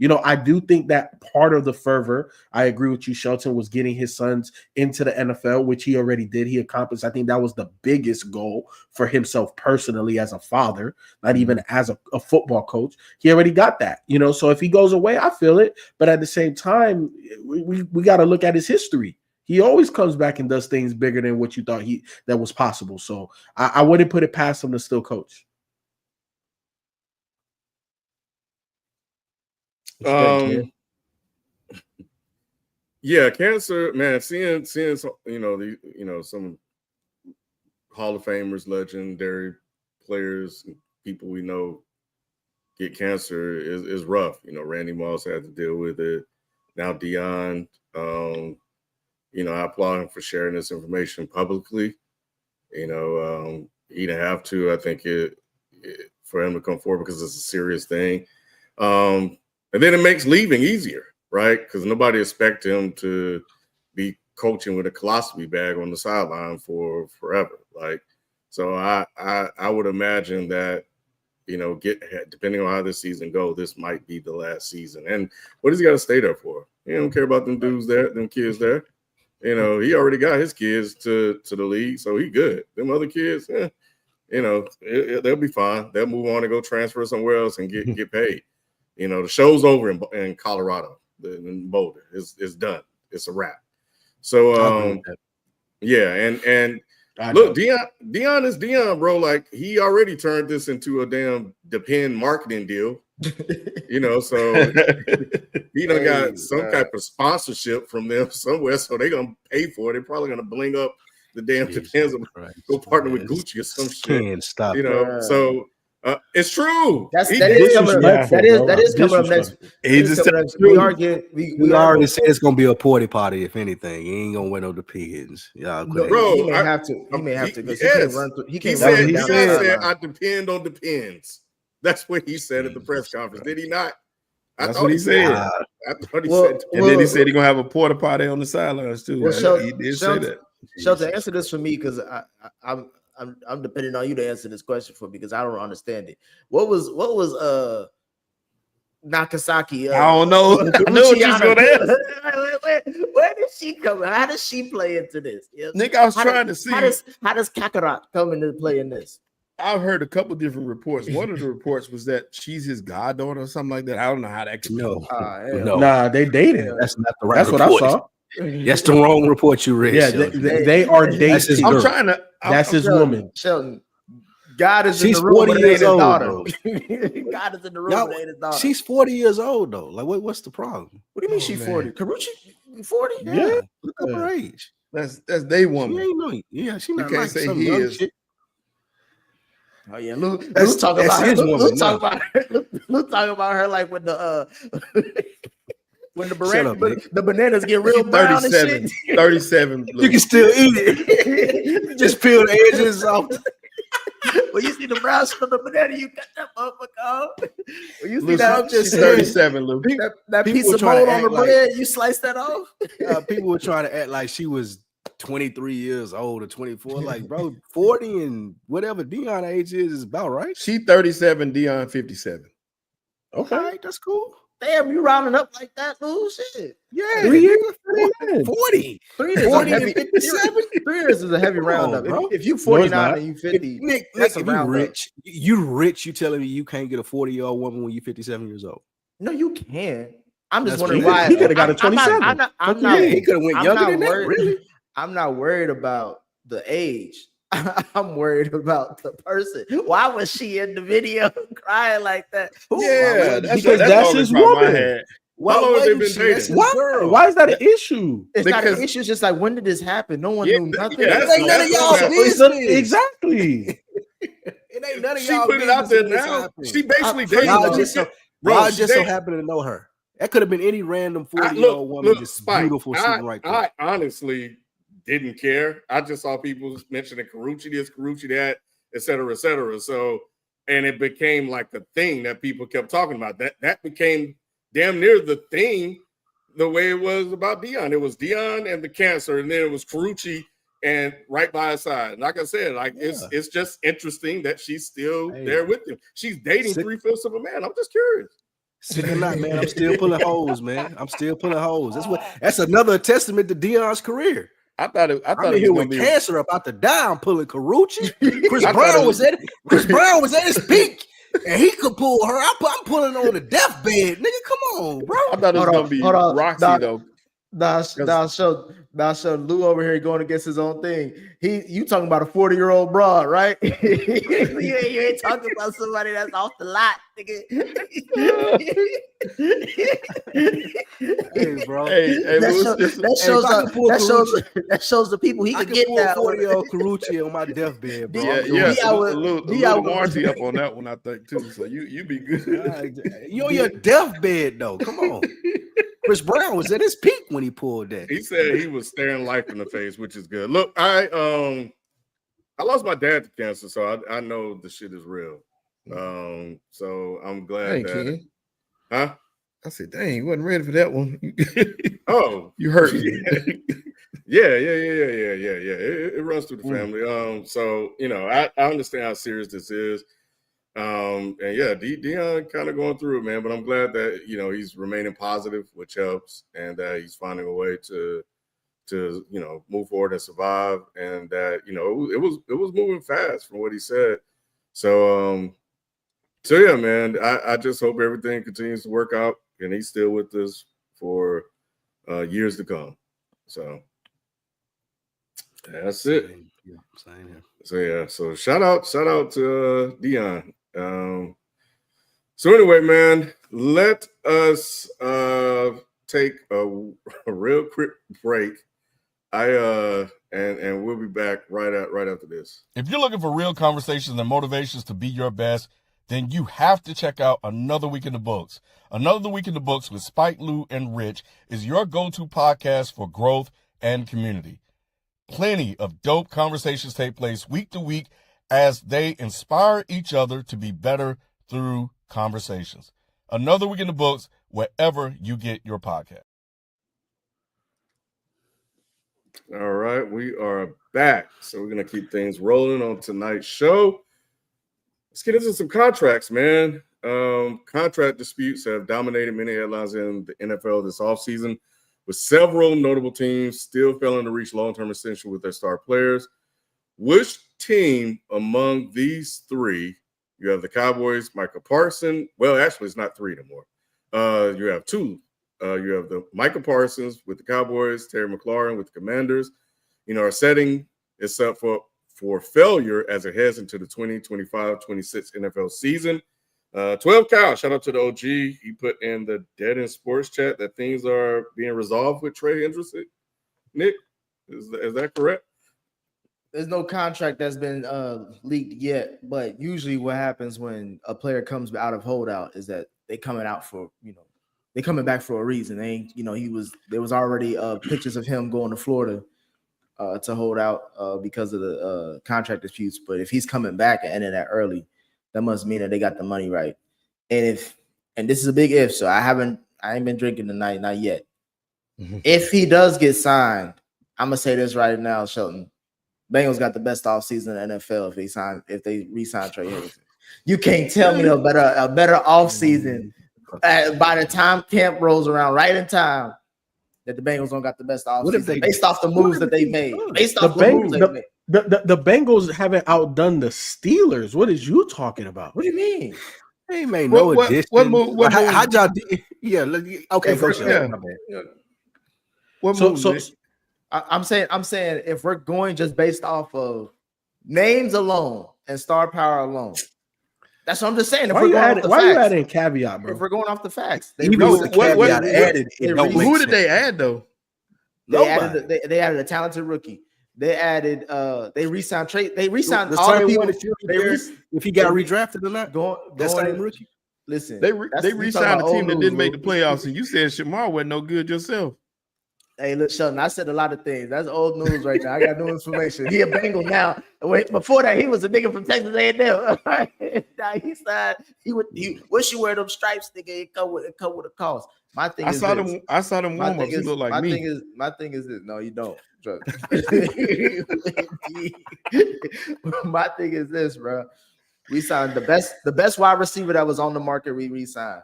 You know, I do think that part of the fervor, I agree with you, Shelton, was getting his sons into the NFL, which he already did. He accomplished. I think that was the biggest goal for himself personally as a father, not even as a football coach. He already got that, you know. So if he goes away, I feel it. But at the same time, we got to look at his history. He always comes back and does things bigger than what you thought that was possible. So I wouldn't put it past him to still coach. Yeah, cancer, man. Seeing some, some Hall of Famers, legendary players, people we know get cancer is rough. You know, Randy Moss had to deal with it. Now Deion, I applaud him for sharing this information publicly. He didn't have to. I think for him to come forward because it's a serious thing. And then it makes leaving easier, right? Because nobody expects him to be coaching with a colostomy bag on the sideline for forever. Like, so I would imagine that, depending on how this season goes, this might be the last season. And what does he got to stay there for? He don't care about them dudes there, them kids there. He already got his kids to the league, so he good. Them other kids, they'll be fine. They'll move on and go transfer somewhere else and get paid. The show's over in Colorado, in Boulder. It's done. It's a wrap. So, yeah, and look, Deion is Deion, bro. Like, he already turned this into a damn Depend marketing deal. So he done got some type of sponsorship from them somewhere, so they're gonna pay for it. They're probably gonna bling up the damn Depends, go partner with Gucci or some shit. Can't stop. So. It's true. That is coming up next. We already said it's gonna be a party party. If anything, he ain't gonna wear no depends. Y'all, bro, he may have to. He said, "I depend on Depends." That's what he said at the press conference. Did he not? That's what he said. I thought he said. And then he said he's gonna have a porta potty on the sidelines too. He did say that. Shelton, answer this for me because I'm depending on you to answer this question for me because I don't understand it. What was Nakasaki? I don't know. I knew what you was gonna ask. Where did she come? How does she play into this? Nick, I was trying to see. How does Kakarot come into play in this? I've heard a couple different reports. One of the reports was that she's his goddaughter or something like that. I don't know how that could be. No. Nah, they dated. That's not the right. That's report. what I saw. That's the wrong report you read. Yeah, they are dating. I'm trying to. That's his woman. Sheldon. God is She's in the room 40 with years his old, daughter. bro. God is in the room with his daughter. She's 40 years old though. Like, what's the problem? What do you mean she's 40? Karuchi 40? Yeah. Look up her age. That's they woman. She ain't no. Yeah, she not can't like say some he young is. shit. Oh yeah, Luke talk about her. Luke talk about her like when the when the bananas get real brown and shit. 37. You can still eat it. Just peel the edges off. When you see the brown shit of the banana, you cut that motherfucker off. When you see Luke, that, I'm just 37, Luke. That piece of mold on the bread, you slice that off. People were trying to act like she was 23 years old or 24. Like, bro, 40 and whatever Deion age is about right. She 37, Deion 57. Okay, all right, that's cool. Damn, you rounding up like that, Lou? Shit. Yeah, 3 years, 40. 3 years, 40 heavy, 57. 3 years is a heavy roundup. Bro. If you 49 and you 50, Nick, that's if a you roundup. rich, you telling me you can't get a 40-year-old woman when you're 57 years old? No, you can. I'm just That's wondering crazy. why He could have got a 27. I'm not. He could have went I'm younger not than that. worried. Really? I'm not worried about the age. I'm worried about the person. Why was she in the video crying like that? Yeah, because that's his woman. How long have they been dating? Why is that an issue? It's not an issue. It's just like, when did this happen? No one knew nothing. It ain't none of y'all business. Exactly. It ain't none of She y'all put it out there business now. happened. She basically First of all, dated. Y'all just so happen to know her. That could have been any random 40-year-old woman, just Spike, beautiful sitting right there. I honestly didn't care. I just saw people mentioning Karuchi this, Karuchi that, et cetera, et cetera. So, and it became like the thing that people kept talking about. That became damn near the thing, the way it was about Deion. It was Deion and the cancer, and then it was Karuchi and right by his side. Like I said, like it's just interesting that she's still there with him. She's dating 3/5 of a man. I'm just curious. Sick or not, man. I'm still pulling holes, man. That's another testament to Deion's career. I thought it I'm was here gonna with be cancer about to die. I'm pulling Carucci. Chris Brown was at his peak, and he could pull her. I'm pulling on the deathbed, nigga. Come on, bro. I thought it was gonna be Roxy though. Now show Lou over here going against his own thing. You talking about a 40-year-old broad, right? you ain't talking about somebody that's off the lot, nigga. Hey, bro. That shows the people he could get that 40-year-old Carucci on my deathbed, bro. Lou warranty up on that one, I think too. So you be good. You on your deathbed though. Come on. Chris Brown was at his peak when he pulled that. He said he was staring life in the face, which is good. Look, I lost my dad to cancer, so I know the shit is real. So I'm glad that. Huh? I said, dang, you wasn't ready for that one. Oh, you hurt. Yeah. It runs through the family. So I understand how serious this is. And yeah, Deion kind of going through it, man. But I'm glad that he's remaining positive, which helps, and that he's finding a way to move forward and survive. And that it was moving fast from what he said. So yeah, man. I just hope everything continues to work out, and he's still with us for years to come. So that's it. Same here. So yeah, so shout out to Deion. So anyway, man, let us take a real quick break. And we'll be back right after this. If you're looking for real conversations and motivations to be your best, then you have to check out Another Week in the Books. Another Week in the Books with Spike, Lou, and Rich is your go-to podcast for growth and community. Plenty of dope conversations take place week to week as they inspire each other to be better through conversations. Another Week in the Books, wherever you get your podcast. All right, we are back. So we're going to keep things rolling on tonight's show. Let's get into some contracts, man. Contract disputes have dominated many headlines in the NFL this offseason, with several notable teams still failing to reach long-term extension with their star players. Which team among these three, you have the Cowboys, Micah Parsons. Well, actually, it's not three anymore. You have two. You have the Micah Parsons with the Cowboys, Terry McLaurin with the Commanders. Are setting is up for failure as it heads into the 2025-26 NFL season. 12 Cal, shout out to the OG. He put in the Dead in Sports chat that things are being resolved with Trey Hendrickson. Nick, is that correct? There's no contract that's been leaked yet, but usually what happens when a player comes out of holdout is that they coming out for, they coming back for a reason. They ain't, there was already pictures of him going to Florida to hold out because of the contract disputes. But if he's coming back and ending that early, that must mean that they got the money right. And this is a big if, so I ain't been drinking tonight, not yet. Mm-hmm. If he does get signed, I'm gonna say this right now, Shelton. Bengals got the best offseason in the NFL if they re-sign Trey Hendrickson. You can't tell me a better offseason by the time camp rolls around, right in time, that the Bengals don't got the best offseason based off the moves that they made. The Bengals haven't outdone the Steelers. What is you talking about? What do you mean? They ain't made no addition. What move? How'd y'all do? Yeah, okay. I'm saying if we're going just based off of names alone and star power alone, that's what I'm just saying. If we're going off the facts, you adding caveat, bro? If we're going off the facts, who did they add though? They added a talented rookie. They added they re-signed Trey. They re-signed all the people. If he got redrafted or not, that's the rookie. Listen, they re-signed a team that didn't make the playoffs, and you said Shamar wasn't no good yourself. Hey, look, Sheldon, I said a lot of things. That's old news right now. I got new information. He a Bengal now. Wait, before that, he was a nigga from Texas A&M. Now he signed. He once you wear them stripes, nigga, it come with a cost. My thing I is saw this. them. I saw them My warm ups. thing He is, looked like my me. thing is this. No, you don't. Trust me. My thing is this, bro. We signed the best wide receiver that was on the market. We re-signed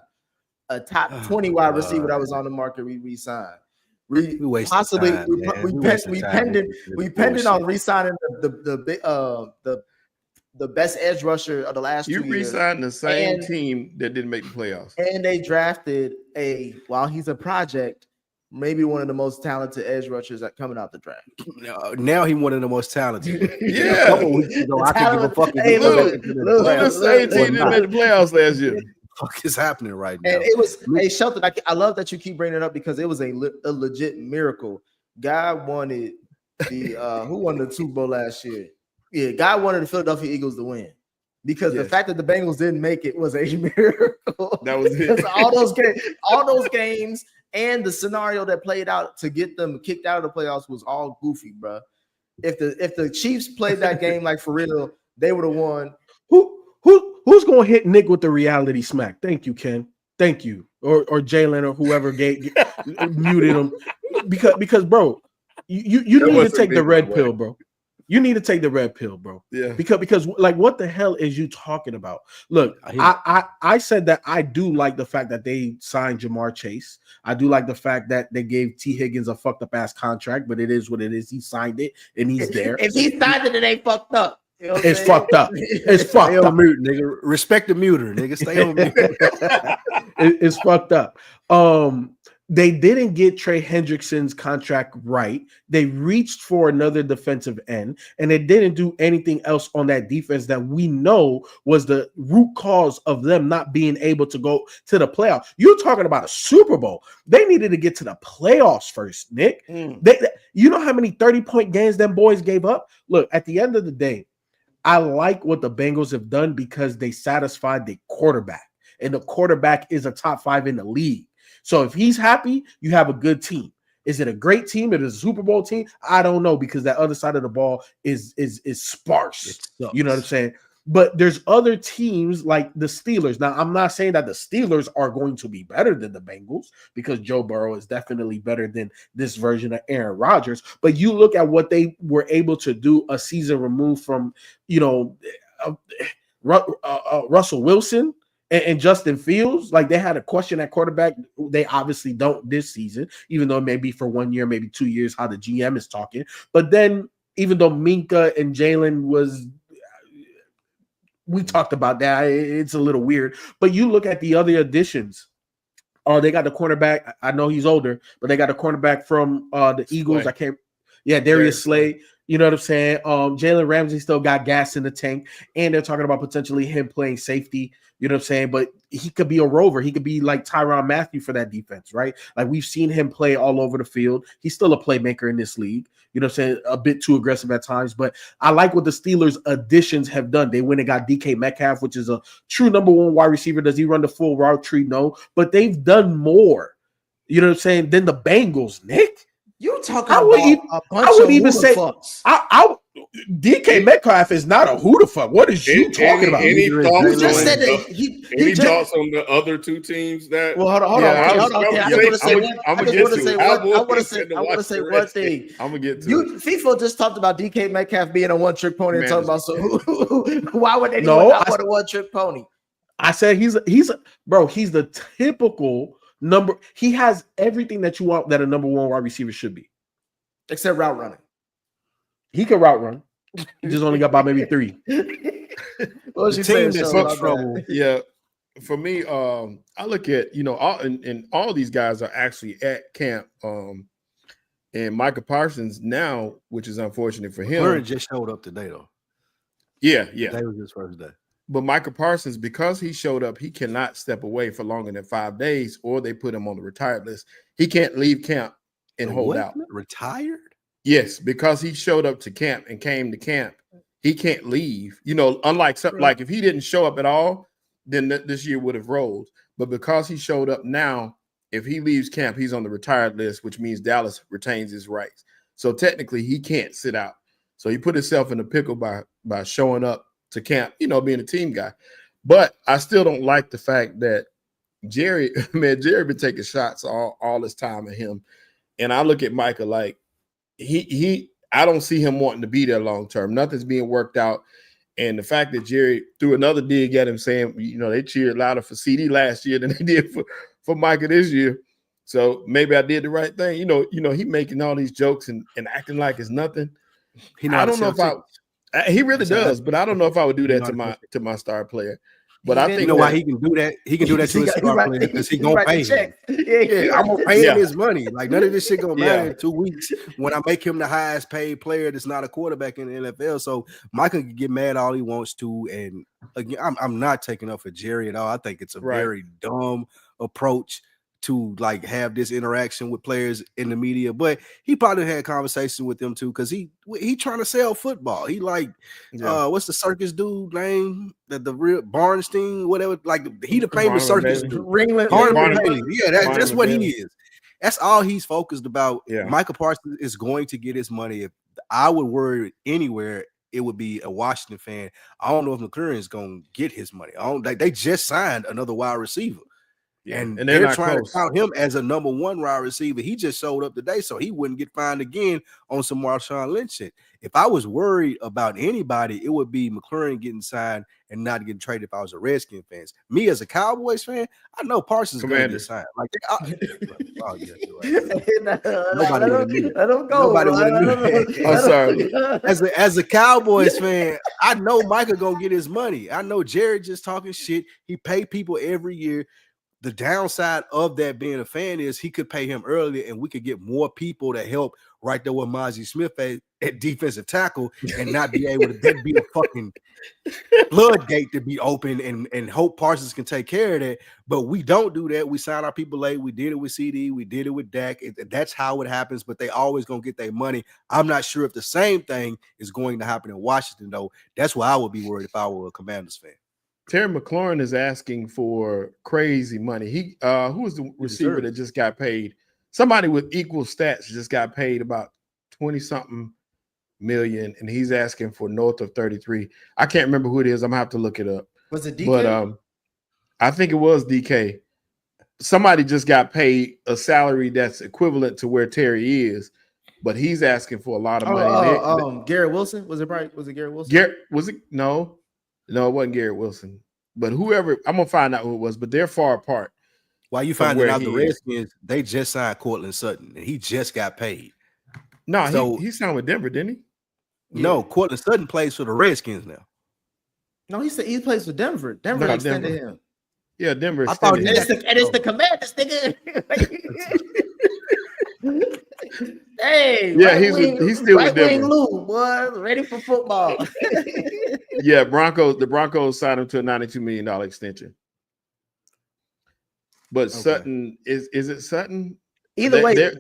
a top 20 wide receiver that was on the market. We re-signed. We possibly time, we pending on re-signing the best edge rusher of the last You 2 years. re-signed the same team that didn't make the playoffs, and they drafted while he's a project, maybe one of the most talented edge rushers that coming out the draft. Now he one of the most talented. Yeah. A couple weeks ago, I could give a fuck. Hey, look, the same team that made the playoffs last year. Fuck is happening right now? And it was Shelton. I love that you keep bringing it up because it was a legit miracle. God wanted the who won the Super Bowl last year? Yeah, God wanted the Philadelphia Eagles to win because the fact that the Bengals didn't make it was a miracle. That was it. all those games, and the scenario that played out to get them kicked out of the playoffs was all goofy, bro. If the Chiefs played that game like for real, they would have won. Who's gonna hit Nick with the reality smack? Thank you, Ken. Thank you, or Jaylen or whoever muted him because bro, you need to take the red pill, bro. You need to take the red pill, bro. Yeah. Because like, what the hell is you talking about? Look, I said that I do like the fact that they signed Jamar Chase. I do like the fact that they gave T. Higgins a fucked up ass contract, but it is what it is. He signed it and he's there. If he signed it, it ain't fucked up. You know it's fucked up. It's fucked Stay up. on mute, nigga. Respect the muter, nigga. Stay on mute. It's fucked up. They didn't get Trey Hendrickson's contract right. They reached for another defensive end, and they didn't do anything else on that defense that we know was the root cause of them not being able to go to the playoffs. You're talking about a Super Bowl. They needed to get to the playoffs first, Nick. You know how many 30-point games them boys gave up? Look, at the end of the day, I like what the Bengals have done because they satisfied the quarterback, and the quarterback is a top 5 in the league. So if he's happy, you have a good team. Is it a great team? It is a Super Bowl team? I don't know because that other side of the ball is sparse. You know what I'm saying? But there's other teams like the Steelers. Now, I'm not saying that the Steelers are going to be better than the Bengals because Joe Burrow is definitely better than this version of Aaron Rodgers. But you look at what they were able to do a season removed from, Russell Wilson and Justin Fields. Like, they had a question at quarterback. They obviously don't this season, even though it may be for 1 year, maybe 2 years, how the GM is talking. But then even though Minka and Jaylen we talked about that. It's a little weird. But you look at the other additions. They got the cornerback. I know he's older, but they got a cornerback from the Eagles. Darius Slay. You know what I'm saying? Jalen Ramsey still got gas in the tank, and they're talking about potentially him playing safety. You know what I'm saying? But he could be a rover. He could be like Tyrann Mathieu for that defense, right? Like, we've seen him play all over the field. He's still a playmaker in this league. You know what I'm saying? A bit too aggressive at times. But I like what the Steelers' additions have done. They went and got DK Metcalf, which is a true number 1 wide receiver. Does he run the full route tree? No. But they've done more, you know what I'm saying, than the Bengals, Nick. You talking about a bunch of fucks. DK Metcalf is not a who the fuck. What is you talking about? Any thoughts You just said that any thoughts on the other two teams that? Well, hold on. I want to say one thing. I'm gonna get to FIFA just talked about DK Metcalf being a one-trick pony and talking about why would anyone not want a one-trick pony? I said he's the typical number. He has everything that you want that a number 1 wide receiver should be, except route running. He can route run. He just only got about maybe 3. What was you saying? Trouble. Yeah, for me, I look at all these guys are actually at camp. And Micah Parsons now, which is unfortunate for him. McLaurin just showed up today, though. Yeah. Today was his first day. But Micah Parsons, because he showed up, he cannot step away for longer than 5 days, or they put him on the retired list. He can't leave camp and hold out. Retired? Yes, because he showed up to camp and came to camp. He can't leave. Unlike something like if he didn't show up at all, then this year would have rolled. But because he showed up now, if he leaves camp, he's on the retired list, which means Dallas retains his rights. So technically, he can't sit out. So he put himself in a pickle by showing up to camp, being a team guy. But I still don't like the fact that, Jerry been taking shots all this time at him. And I look at Micah like I don't see him wanting to be there long term. Nothing's being worked out. And the fact that Jerry threw another dig at him saying, they cheered louder for CD last year than they did for Micah this year. So maybe I did the right thing. He making all these jokes and acting like it's nothing. I don't know if he really does, but I don't know if I would do that to my star player. But I think why he can do that. He can do that to his star player because he gonna pay him. Yeah, I'm gonna pay him his money. Like none of this shit gonna matter in 2 weeks when I make him the highest paid player that's not a quarterback in the NFL. So Michael can get mad all he wants to, and again, I'm not taking up for Jerry at all. I think it's a very dumb approach to like have this interaction with players in the media, but he probably had conversations with them too because he trying to sell football. He what's the circus dude name? The real Barnstein, whatever. Like he the famous circus dude. Yeah, that's what he is. That's all he's focused about. Yeah. Micah Parsons is going to get his money. If I would worry anywhere, it would be a Washington fan. I don't know if McLaurin is going to get his money. They just signed another wide receiver. Yeah. And they're trying to count him as a number one wide receiver. He just showed up today, so he wouldn't get fined again on some Marshawn Lynch shit. If I was worried about anybody, it would be McLaurin getting signed and not getting traded if I was a Redskin fan. Me as a Cowboys fan, I know Parsons is going to get signed. Like, nobody would admit it. Nobody would admit it. I'm sorry. As a Cowboys fan, I know Micah going to get his money. I know Jared just talking shit. He pay people every year. The downside of that being a fan is he could pay him earlier and we could get more people to help right there with Mozzie Smith at defensive tackle and not be able to be a fucking floodgate to be open and hope Parsons can take care of that. But we don't do that. We sign our people late. We did it with CD. We did it with Dak. That's how it happens, but they always going to get their money. I'm not sure if the same thing is going to happen in Washington, though. That's why I would be worried if I were a Commanders fan. Terry McLaurin is asking for crazy money. Who was the receiver that just got paid? Somebody with equal stats just got paid about 20-something million, and he's asking for north of 33. I can't remember who it is. I'm gonna have to look it up. Was it DK? But I think it was DK. Somebody just got paid a salary that's equivalent to where Terry is, but he's asking for a lot of money. Garrett Wilson? Was it Garrett Wilson? No, it wasn't Garrett Wilson. But whoever, I'm gonna find out who it was, but they're far apart. While you finding out the Redskins, they just signed Cortland Sutton, and he just got paid. No, so, he signed with Denver, didn't he? No, Cortland Sutton plays for the Redskins now. No, he said he plays for Denver. Denver extended him. Yeah, Denver extended him. It's the Commanders, nigga. Hey, yeah, he's still with Denver. Lou, boy, ready for football. Yeah, the Broncos signed him to a $92 million extension. But okay. Sutton is it Sutton? Either way,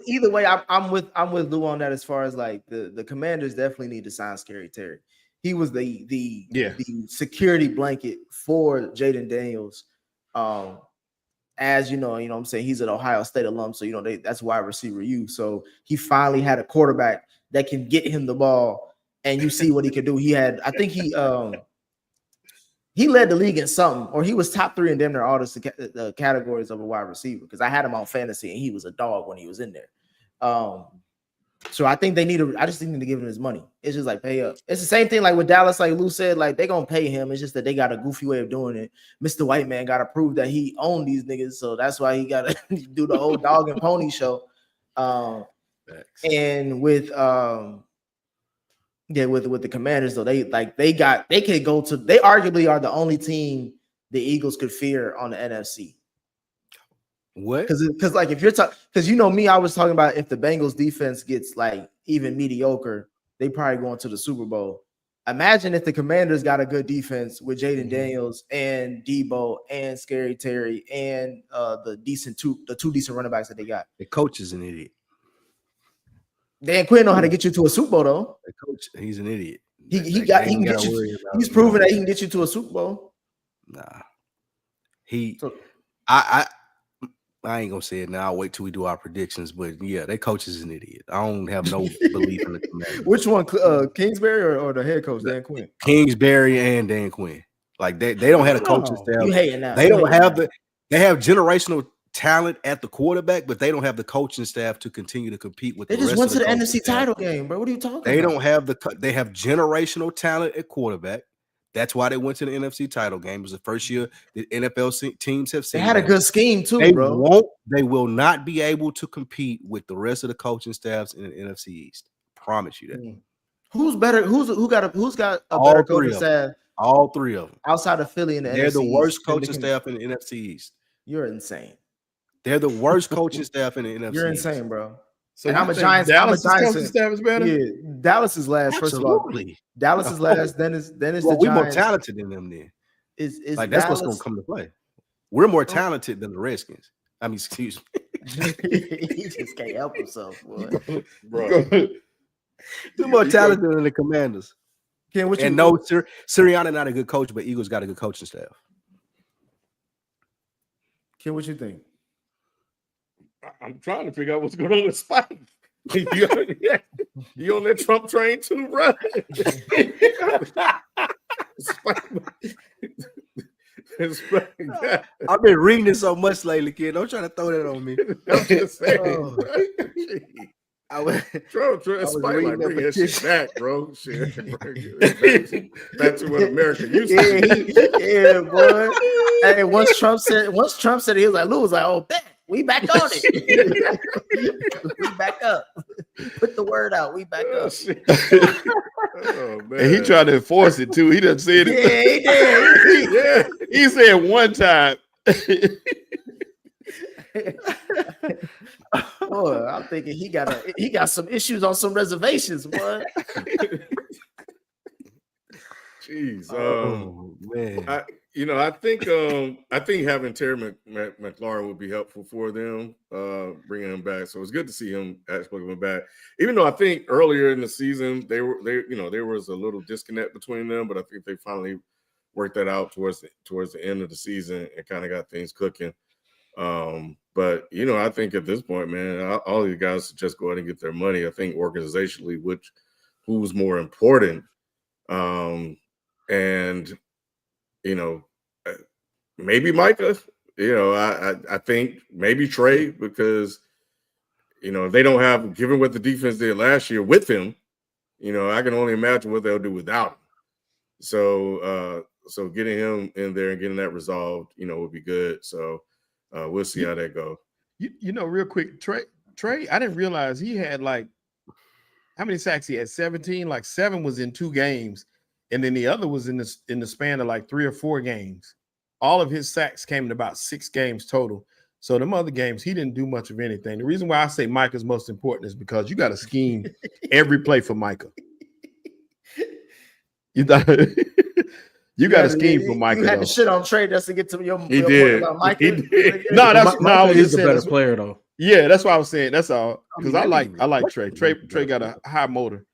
I'm with Lou on that as far as like the Commanders definitely need to sign Scary Terry. He was the security blanket for Jaden Daniels. As you know what I'm saying, he's an Ohio State alum, so that's wide receiver U. So he finally had a quarterback that can get him the ball, and you see what he could do. I think he led the league in something, or he was top 3 in damn near all the categories of a wide receiver, because I had him on fantasy and he was a dog when he was in there. So I think I just need to give him his money. It's just like pay up. It's the same thing like with Dallas, like Lou said, like they're gonna pay him. It's just that they got a goofy way of doing it. Mr. White Man gotta prove that he owned these niggas, so that's why he gotta do the whole dog and pony show. And with the Commanders, though, they arguably are the only team the Eagles could fear on the NFC. What? Because like if you're talking, because me, I was talking about if the Bengals defense gets like even mediocre, they probably going to the Super Bowl. Imagine if the Commanders got a good defense with Jaden Daniels and Debo and Scary Terry and the two decent running backs that they got. The coach is an idiot. Dan Quinn know how to get you to a Super Bowl though. The coach, he's an idiot. He's proven that he can get you to a Super Bowl. Nah, I ain't gonna say it now. I'll wait till we do our predictions. But yeah, their coach is an idiot. I don't have no belief in the Commanders. Which one, Kingsbury or the head coach, Dan Quinn? Kingsbury and Dan Quinn. Like they don't have a coaching staff. You hating now? They don't have They have generational talent at the quarterback, but they don't have the coaching staff to continue to compete with. They just went to the NFC title game, bro. What are you talking about? They don't have they have generational talent at quarterback. That's why they went to the NFC title game. It was the first year that NFL teams have seen. They had a good scheme too, They will not be able to compete with the rest of the coaching staffs in the NFC East. Promise you that. Who's better? Who's got a better coaching staff? All three of them outside of Philly and the they're NFC the worst East. coaching staff in the NFC East. You're insane. They're the worst coaching staff in the NFC. You're East. insane, bro. So I'm a Giants. Dallas' coaching staff is better. Yeah, Dallas is last. Absolutely. First of all, Dallas is last. Then it's the Giants. We're more talented than them. Then is like Dallas, that's what's going to come to play. We're more talented than the Redskins. I mean, excuse me. He just can't help himself, boy. Bro. We're more talented than the Commanders. Ken, what you and no, Sirianni not a good coach, but Eagles got a good coaching staff. Ken, what you think? I'm trying to figure out what's going on with Spike. You on that Trump train too, bro? I've been reading it so much lately, kid. Don't try to throw that on me. I'm just saying. Trump Spike like bring that shit back, bro. Shit. Back to what America used to be. Yeah, boy. Hey, once Trump said it, he was like, Lou was like, oh, bet. We back on it. We back up. Put the word out. We back up. Oh, man. And he tried to enforce it too. He done said it. Yeah, he did. He said one time. Boy, I'm thinking he got some issues on some reservations, boy. Jeez. Man. I think having Terry McLaurin would be helpful for them, bringing him back. So it's good to see him actually coming back. Even though I think earlier in the season there was a little disconnect between them, but I think they finally worked that out towards the end of the season and kind of got things cooking. But I think at this point, man, all these guys should just go ahead and get their money. I think organizationally, who's more important, and maybe Micah. I think maybe Trey, because they don't have, given what the defense did last year with him, I can only imagine what they'll do without him. So getting him in there and getting that resolved, would be good. So we'll see how that goes. Real quick, Trey, I didn't realize he had how many sacks he had? 17. 7 was in 2 games. And then the other was in the span of 3 or 4 games. All of his sacks came in about 6 games total. So them other games, he didn't do much of anything. The reason why I say Micah's most important is because you got to scheme every play for Micah. You got to scheme for Micah. You had to shit on Trey just to get to your. He did. Micah. He did. I was just a better player though. Yeah, that's what I was saying. That's all. Because I like Trey. Trey got a high motor.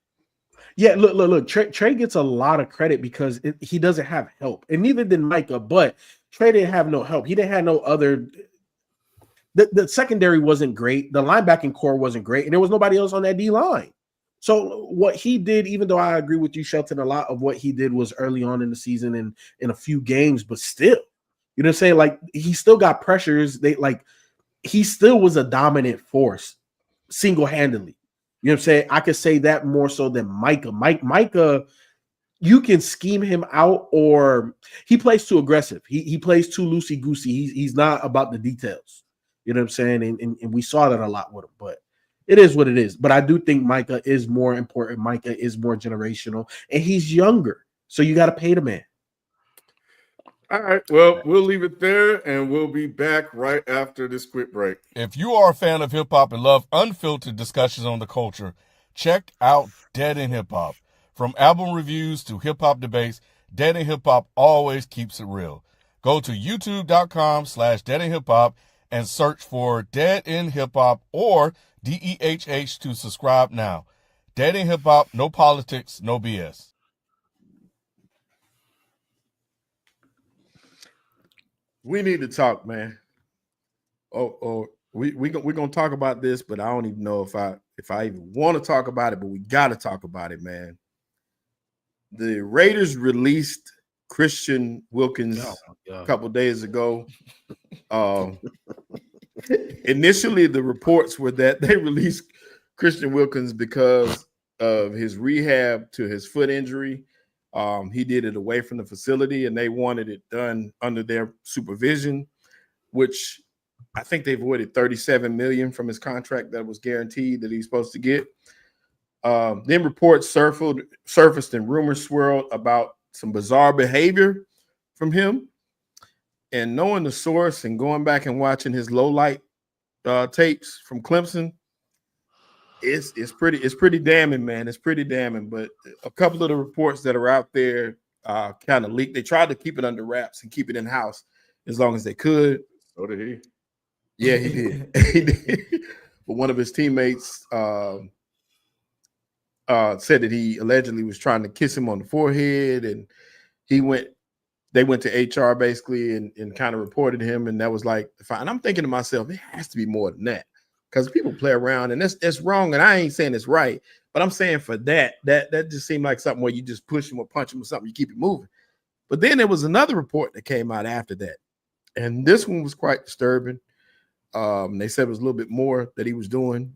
Yeah, look. Trey gets a lot of credit because he doesn't have help, and neither did Micah. But Trey didn't have no help. He didn't have no other. The secondary wasn't great. The linebacking core wasn't great, and there was nobody else on that D line. So what he did, even though I agree with you, Shelton, a lot of what he did was early on in the season and in a few games, but still, you know what I'm saying? He still got pressures. He still was a dominant force single-handedly. You know what I'm saying? I could say that more so than Micah. Micah, you can scheme him out, or he plays too aggressive. He plays too loosey-goosey. He's not about the details. You know what I'm saying? And we saw that a lot with him, but it is what it is. But I do think Micah is more important. Micah is more generational, and he's younger. So you got to pay the man. All right. Well, we'll leave it there, and we'll be back right after this quick break. If you are a fan of hip-hop and love unfiltered discussions on the culture, check out Dead in Hip Hop. From album reviews to hip-hop debates, Dead in Hip Hop always keeps it real. Go to youtube.com/Dead in Hip Hop and search for Dead in Hip Hop or DEHH to subscribe now. Dead in Hip Hop, no politics, no BS. We need to talk, man. We're gonna talk about this, but I don't even know if I even want to talk about it, but we gotta talk about it, man. The Raiders released Christian Wilkins a couple days ago. Initially, the reports were that they released Christian Wilkins because of his rehab to his foot injury. He did it away from the facility, and they wanted it done under their supervision, which I think they avoided $37 million from his contract that was guaranteed that he's supposed to get. Then reports surfaced and rumors swirled about some bizarre behavior from him. And knowing the source and going back and watching his low light tapes from Clemson, it's pretty damning, man. It's pretty damning. But a couple of the reports that are out there kind of leaked. They tried to keep it under wraps and keep it in house as long as they could. So did he. Yeah, he did. He did. But one of his teammates said that he allegedly was trying to kiss him on the forehead, and they went to HR basically and kind of reported him, and that was like fine. And I'm thinking to myself, it has to be more than that, because people play around, and that's wrong. And I ain't saying it's right, but I'm saying for that just seemed like something where you just push him or punch him or something, you keep it moving. But then there was another report that came out after that, and this one was quite disturbing. They said it was a little bit more that he was doing,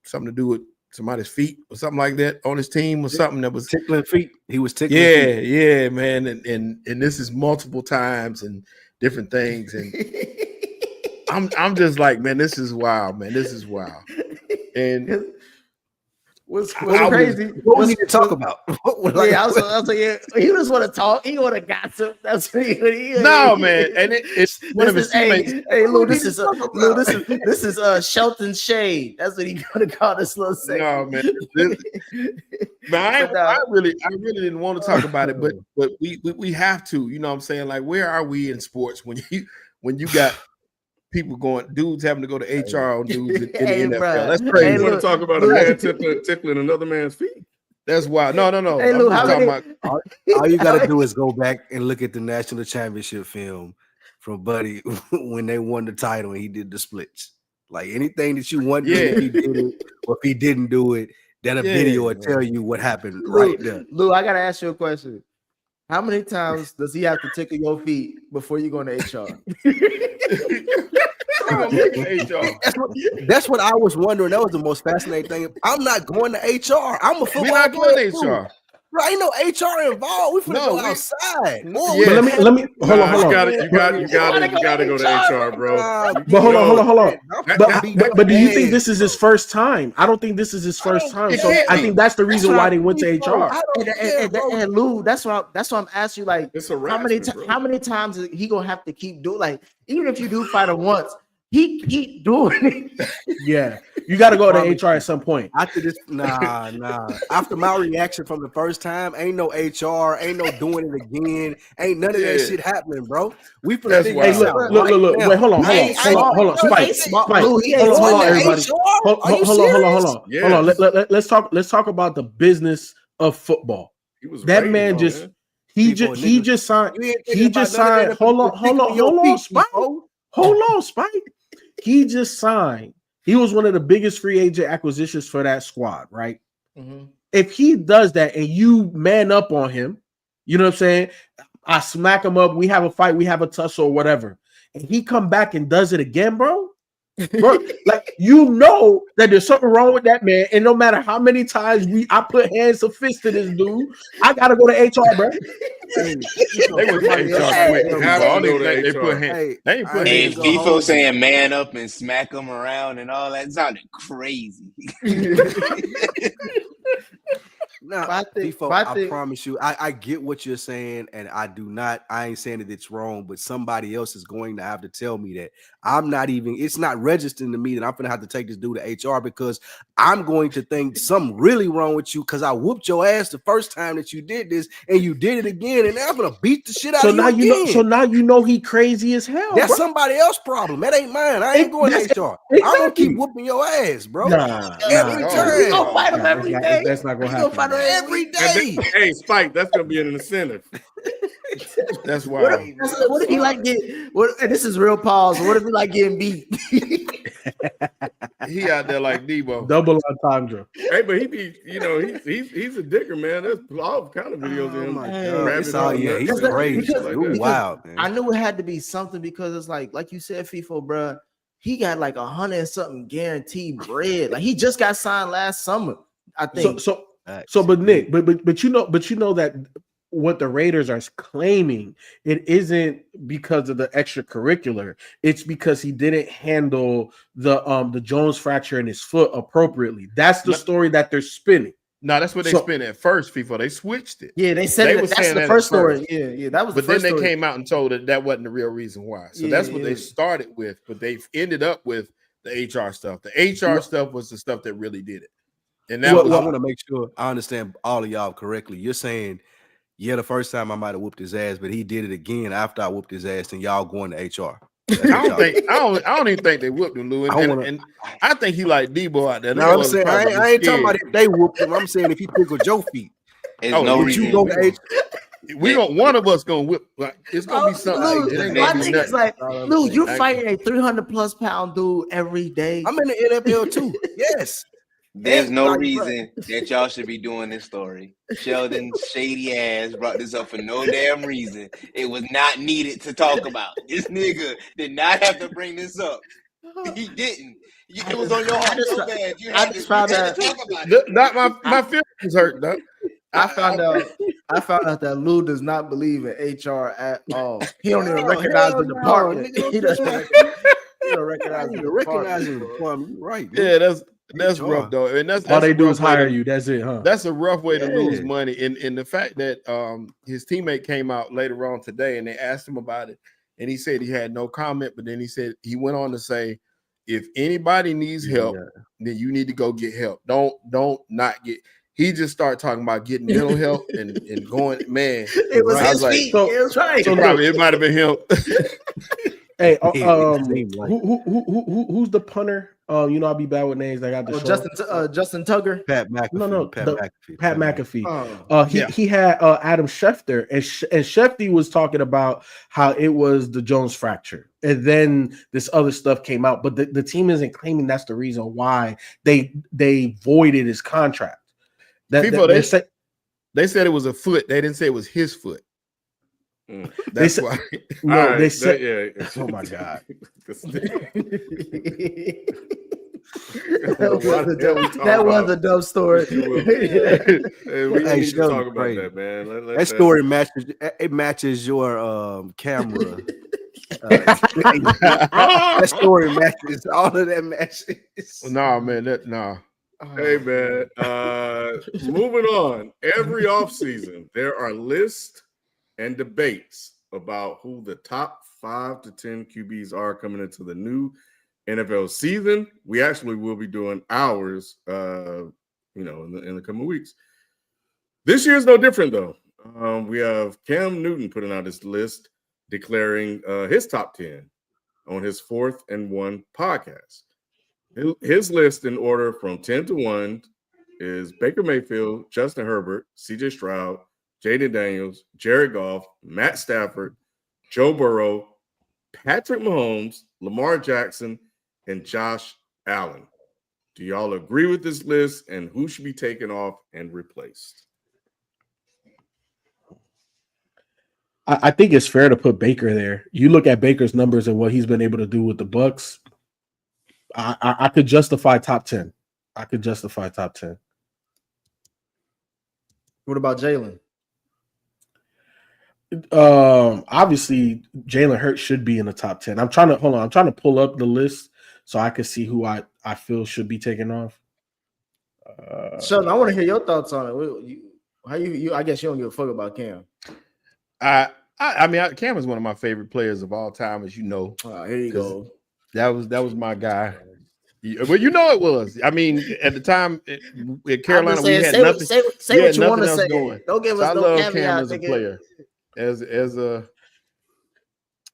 something to do with somebody's feet or something like that on his team or something that was tickling feet. He was tickling feet. Yeah, man. And this is multiple times and different things. And I'm just like, man, this is wild, man. This is wild. And what's crazy? What we need to talk about? I was like, yeah, he just want to talk. He want to gossip. That's what he. No, man, and it's one of his teammates. Hey, Lou, this is Shelton Shade. That's what he gonna call this little segment. No, man. I really didn't want to talk about it, but we have to. You know what I'm saying? Like, where are we in sports when you got people dudes having to go to HR on dudes in the NFL? Bro. That's crazy. You want to talk about a man tickling another man's feet? That's wild. No. Hey, Lou, all you got to do is go back and look at the national championship film from Buddy when they won the title and he did the splits. Like anything that you want, if he did it or if he didn't do it, then a video will tell you what happened right there. Lou, I got to ask you a question. How many times does he have to tickle your feet before you go to HR? That's what I was wondering. That was the most fascinating thing. I'm not going to HR. I'm a football player. We're not going to HR. Bro, ain't no HR involved. We finna go outside. But let me hold on. You gotta go to HR, bro. But hold on. But do you think this is his first time? I don't think this is his first time. So I think that's the reason why they went to HR. And Lou, that's why I'm asking you, like, how many times is he gonna have to keep doing? Like, even if you do fight him once, he keep doing it. Yeah, you got to go to HR at some point. After this, nah. After my reaction from the first time, ain't no HR, ain't no doing it again, ain't none of that shit happening, bro. We finna figure this out. Look. Wait, hold on. Spike. Hold on, everybody. Hold on. Let's talk about the business of football. That man just signed. Hold on, Spike. Hold on, Spike. He just signed. He was one of the biggest free agent acquisitions for that squad, right? Mm-hmm. If he does that and you man up on him, you know what I'm saying? I smack him up. We have a fight. We have a tussle or whatever. And he come back and does it again, bro. Like, you know that there's something wrong with that man. And no matter how many times I put hands to fist to this dude, I got to go to HR, bro. They went to HR quick. They put hands. And FIFO saying man up and smack them around and all that sounded crazy. No, I promise you, I get what you're saying, and I ain't saying that it's wrong, but somebody else is going to have to tell me that. It's not registering to me that I'm going to have to take this dude to HR, because I'm going to think something really wrong with you because I whooped your ass the first time that you did this, and you did it again, and I'm going to beat the shit out of you again. So now you know he crazy as hell. That's somebody else's problem. That ain't mine. I ain't going to HR. Exactly. I'm going to keep whooping your ass, bro. Every time. We gonna fight him every day. That's not going to happen. Every day. Hey, Spike, that's gonna be an incentive. That's why. What if he like get? And this is real pause. What if he like getting beat? he out there like Debo. Double entendre. Hey, but he be, he's a digger, man. There's all kind of videos of him. It's all, yeah, he's crazy. Wow, man. I knew it had to be something because it's like you said, FIFO, bro. He got like 100 and something guaranteed bread. Like he just got signed last summer, I think. But Nick, but you know that what the Raiders are claiming, it isn't because of the extracurricular. It's because he didn't handle the Jones fracture in his foot appropriately. That's the story that they're spinning. No, that's what they spin at first, FIFA. They switched it. Yeah, they said that's the first story. Yeah, that was the first story. But then they came out and told that wasn't the real reason why. So that's what they started with, but they ended up with the HR stuff. The HR stuff was the stuff that really did it. And that I want to make sure I understand all of y'all correctly. You're saying, yeah, the first time I might have whooped his ass, but he did it again after I whooped his ass, and y'all going to HR. I don't even think they whooped him, Lou. And I think he like Debo out there. No, I'm saying I ain't talking about if they whooped him. I'm saying if he tickled your feet. No reason. You go to HR. We don't. One of us gonna whip. Like, it's gonna be something. Lou, my thing is like, Lou, you're fighting a 300+ pound dude every day. I'm in the NFL too. Yes. There's no reason that y'all should be doing this story. Sheldon's shady ass brought this up for no damn reason. It was not needed to talk about. This nigga did not have to bring this up. He didn't. It was on your heart so bad. You had to talk about it. Not my feelings hurt, though. I found out that Lou does not believe in HR at all. He don't even recognize the department. He doesn't recognize the department. Right. Yeah, that's rough though, and that's all they do is hire you. That's it, huh? That's a rough way to lose money. And the fact that his teammate came out later on today and they asked him about it, and he said he had no comment, but then he said he went on to say, if anybody needs help, then you need to go get help. Don't not get. He just started talking about getting mental health and going, man. It was his feet. It was right. So probably it might have been him. Hey, who's the punter? I'll be bad with names. I got the Justin Tugger. Pat McAfee. No, Pat McAfee. He had Adam Schefter, and Shefty was talking about how it was the Jones fracture, and then this other stuff came out. But the team isn't claiming that's the reason why they voided his contract. They said it was a foot. They didn't say it was his foot. That's why. No, they said. Oh my god. That was a dumb story. We need to talk about that, man. That story matches your camera. That story matches all of that matches. Nah, man. Hey, man. Moving on. Every offseason, there are lists and debates about who the top 5 to 10 QBs are coming into the new NFL season. We actually will be doing ours, in the coming weeks. This year is no different, though. We have Cam Newton putting out his list, declaring his top 10 on his 4th and 1 podcast. His list in order from 10 to 1 is Baker Mayfield, Justin Herbert, CJ Stroud, Jaden Daniels, Jared Goff, Matt Stafford, Joe Burrow, Patrick Mahomes, Lamar Jackson, and Josh Allen. Do y'all agree with this list, and who should be taken off and replaced? I think it's fair to put Baker there. You look at Baker's numbers and what he's been able to do with the Bucs. I could justify top 10. What about Jalen? Obviously Jaylen Hurts should be in the top 10. I'm trying to pull up the list so I can see who I feel should be taken off. Sheldon, I want to hear your thoughts on it. I guess you don't give a fuck about Cam. I mean, Cam is one of my favorite players of all time, as you know. Here you go. That was my guy. Well, it was. I mean, at the time in Carolina, we had nothing. Say what you want to say. Going. Don't give us I no love caveat. Cam as a player.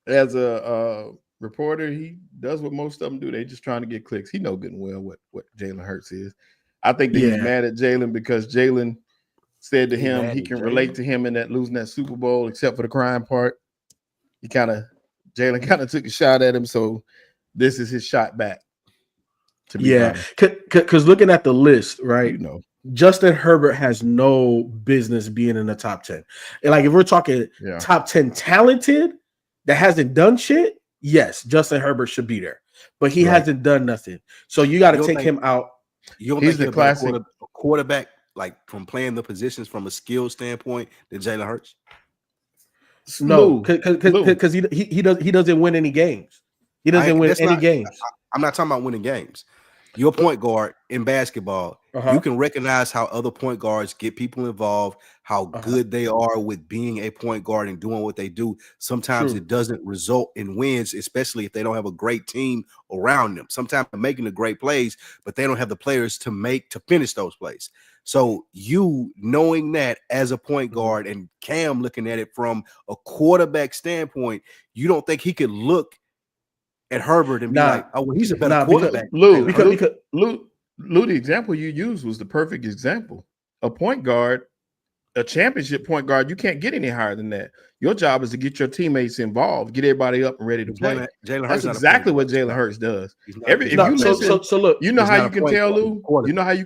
As a reporter, he does what most of them do. They just trying to get clicks. He know good and well what Jalen Hurts is. I think that he's mad at Jalen because Jalen said to him he can relate to him in that losing that Super Bowl, except for the crying part. Jalen kind of took a shot at him, so this is his shot back. To be honest. Because looking at the list, right? You know. Justin Herbert has no business being in the top 10. And like if we're talking top 10 talented that hasn't done shit, yes, Justin Herbert should be there. But he hasn't done nothing. So you got to take him out. You don't He's think the classic quarterback, like from playing the positions from a skill standpoint, than Jalen Hurts? No, because he doesn't win any games. He doesn't win any games. I'm not talking about winning games. Your point guard in basketball, you can recognize how other point guards get people involved, how good they are with being a point guard and doing what they do. Sometimes it doesn't result in wins, especially if they don't have a great team around them. Sometimes they're making the great plays, but they don't have the players to finish those plays. So you knowing that as a point guard and Cam looking at it from a quarterback standpoint, you don't think he could look at Herbert and be like, "Oh, well, he's a better quarterback." Lou, the example you used was the perfect example. A point guard, a championship point guard, you can't get any higher than that. Your job is to get your teammates involved, get everybody up and ready to play. That's exactly what Jalen Hurts does. So look, you know how you can tell, Lou. You know how you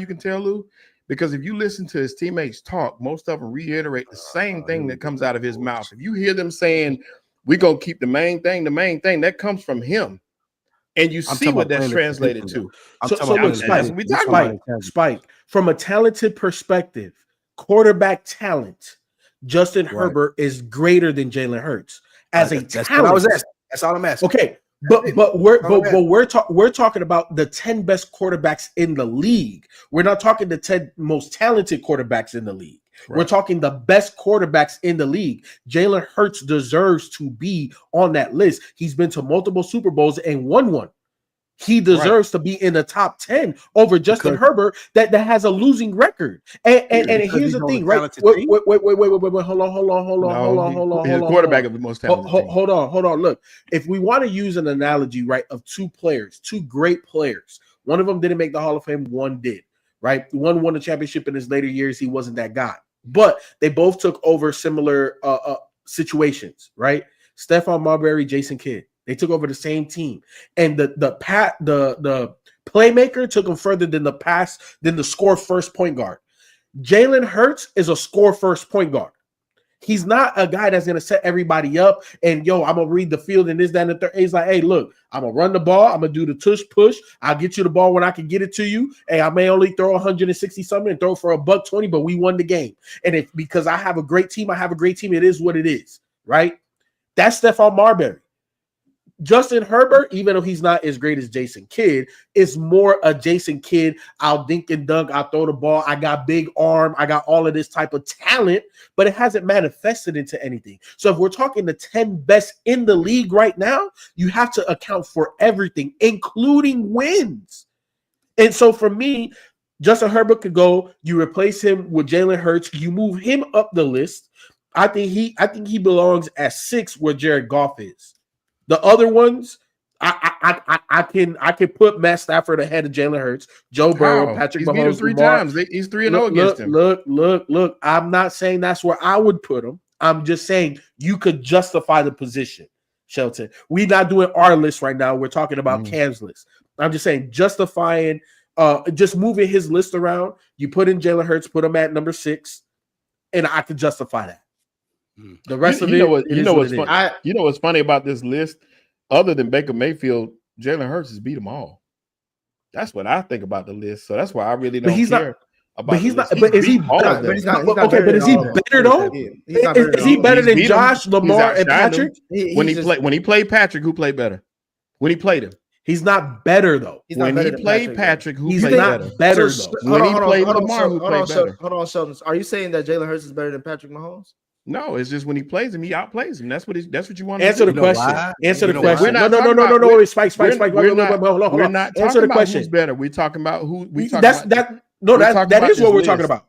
can tell, Lou, because if you listen to his teammates talk, most of them reiterate the same thing that comes out of his mouth. If you hear them saying, "We're gonna keep the main thing," that comes from him. And you see what that's translated to. So look, Spike, from a talented perspective, quarterback talent, Justin Herbert is greater than Jalen Hurts as a that's talent. What I was asking. That's all I'm asking. Okay, but we're talking about the 10 best quarterbacks in the league. We're not talking the 10 most talented quarterbacks in the league. Right. We're talking the best quarterbacks in the league. Jalen Hurts deserves to be on that list. He's been to multiple Super Bowls and won one. He deserves to be in the top 10 over Justin Herbert that has a losing record. And here's the thing, right? Wait, hold on. He's a quarterback of the most talented team. Hold on. Look, if we want to use an analogy, right, of two great players, one of them didn't make the Hall of Fame, one did, right? One won the championship in his later years. He wasn't that guy. But they both took over similar situations, right? Stephon Marbury, Jason Kidd. They took over the same team. And the playmaker took them further than the score first point guard. Jalen Hurts is a score first point guard. He's not a guy that's going to set everybody up and, I'm going to read the field and this, that, and the third. He's like, hey, look, I'm going to run the ball. I'm going to do the tush push. I'll get you the ball when I can get it to you. Hey, I may only throw 160 something and throw for $120, but we won the game. And because I have a great team, it is what it is, right? That's Stephon Marbury. Justin Herbert, even though he's not as great as Jason Kidd, is more a Jason Kidd. I'll dink and dunk. I'll throw the ball. I got big arm. I got all of this type of talent, but it hasn't manifested into anything. So if we're talking the 10 best in the league right now, you have to account for everything, including wins. And so for me, Justin Herbert could go. You replace him with Jalen Hurts. You move him up the list. I think he belongs at 6 where Jared Goff is. The other ones, I can put Matt Stafford ahead of Jalen Hurts, Joe Burrow, Patrick Mahomes. He's beat him 3 times. He's 3-0 against him. Look. I'm not saying that's where I would put him. I'm just saying you could justify the position, Shelton. We're not doing our list right now. We're talking about Cam's list. I'm just saying justifying, just moving his list around. You put in Jalen Hurts, put him at number 6, and I could justify that. The rest of it, what's funny about this list, other than Baker Mayfield, Jalen Hurts has beat them all. That's what I think about the list. So that's why I really don't care. But he's not. But is he better? But is he better though? Is he better than Josh, Lamar, and Patrick? When he played Patrick, who played better? When he played him, he's not better though. When he played Patrick, who played better? When he played Lamar, who played better? Hold on, Sheldon. Are you saying that Jalen Hurts is better than Patrick Mahomes? No, it's just when he plays him, he outplays him. That's what you want to answer the question. Answer the question. No. Spike. We're not talking about who's better. We're talking about who. That is what we're talking about.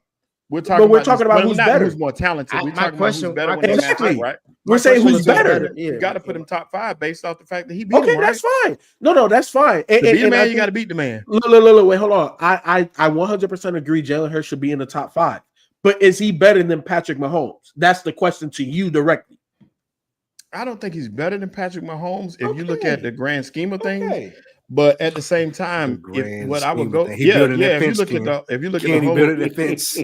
We're talking about who's better, who's more talented. We're talking about who's better. Exactly. Right? We're saying who's better. You got to put him top 5 based off the fact that he beat him. Okay, that's fine. No, that's fine. To beat the man, you got to beat the man. Look, wait, hold on. I 100% agree. Jalen Hurts should be in the top 5. But is he better than Patrick Mahomes? That's the question to you directly. I don't think he's better than Patrick Mahomes if you look at the grand scheme of things. But at the same time, what I would go, if you look at the whole defense,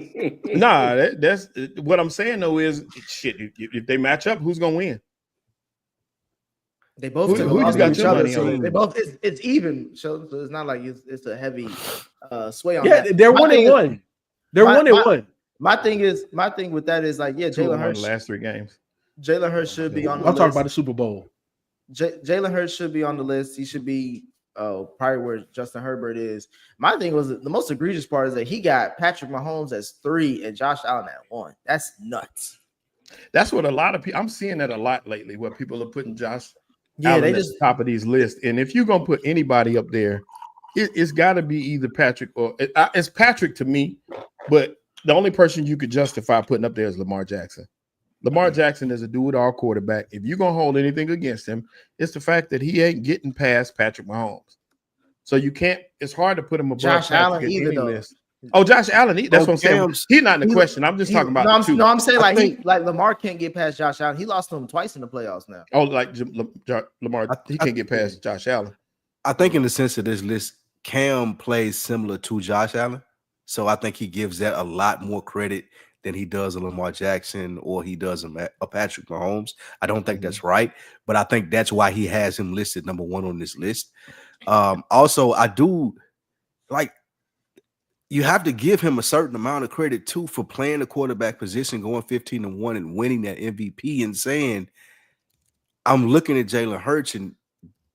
nah, that's what I'm saying though is shit. If they match up, who's gonna win? They both who you got your money on? They both it's even, so it's not like it's a heavy sway on. Yeah, that. they're 1-1. They're 1-1. My thing with that is like, yeah, Jalen Hurts the last 3 games. Jalen Hurts should be on the I'm list. talking about the Super Bowl. Jalen Hurts should be on the list. He should be probably where Justin Herbert is. My thing was the most egregious part is that he got Patrick Mahomes as 3 and Josh Allen at 1. That's nuts. That's what a lot of people, I'm seeing that a lot lately, where people are putting Josh Yeah, Allen they at just the top of these lists. And if you're gonna put anybody up there, it's got to be either Patrick or it's Patrick to me. But the only person you could justify putting up there is Lamar Jackson. Lamar Jackson is a do-it-all quarterback. If you're gonna hold anything against him, it's the fact that he ain't getting past Patrick Mahomes. So you can't. It's hard to put him above Josh Patrick Allen at either, any though. list. Oh, Josh Allen. That's what I'm saying. He's not in the question. I'm just talking about the two. No, I'm saying like Lamar can't get past Josh Allen. He lost to him twice in the playoffs now. Oh, like Lamar, he can't get past Josh Allen. I think in the sense of this list, Cam plays similar to Josh Allen. So I think he gives that a lot more credit than he does a Lamar Jackson or he does a Patrick Mahomes. I don't think that's right, but I think that's why he has him listed number 1 on this list. Also, I do like, you have to give him a certain amount of credit too for playing the quarterback position, going 15-1 and winning that MVP and saying, I'm looking at Jalen Hurts and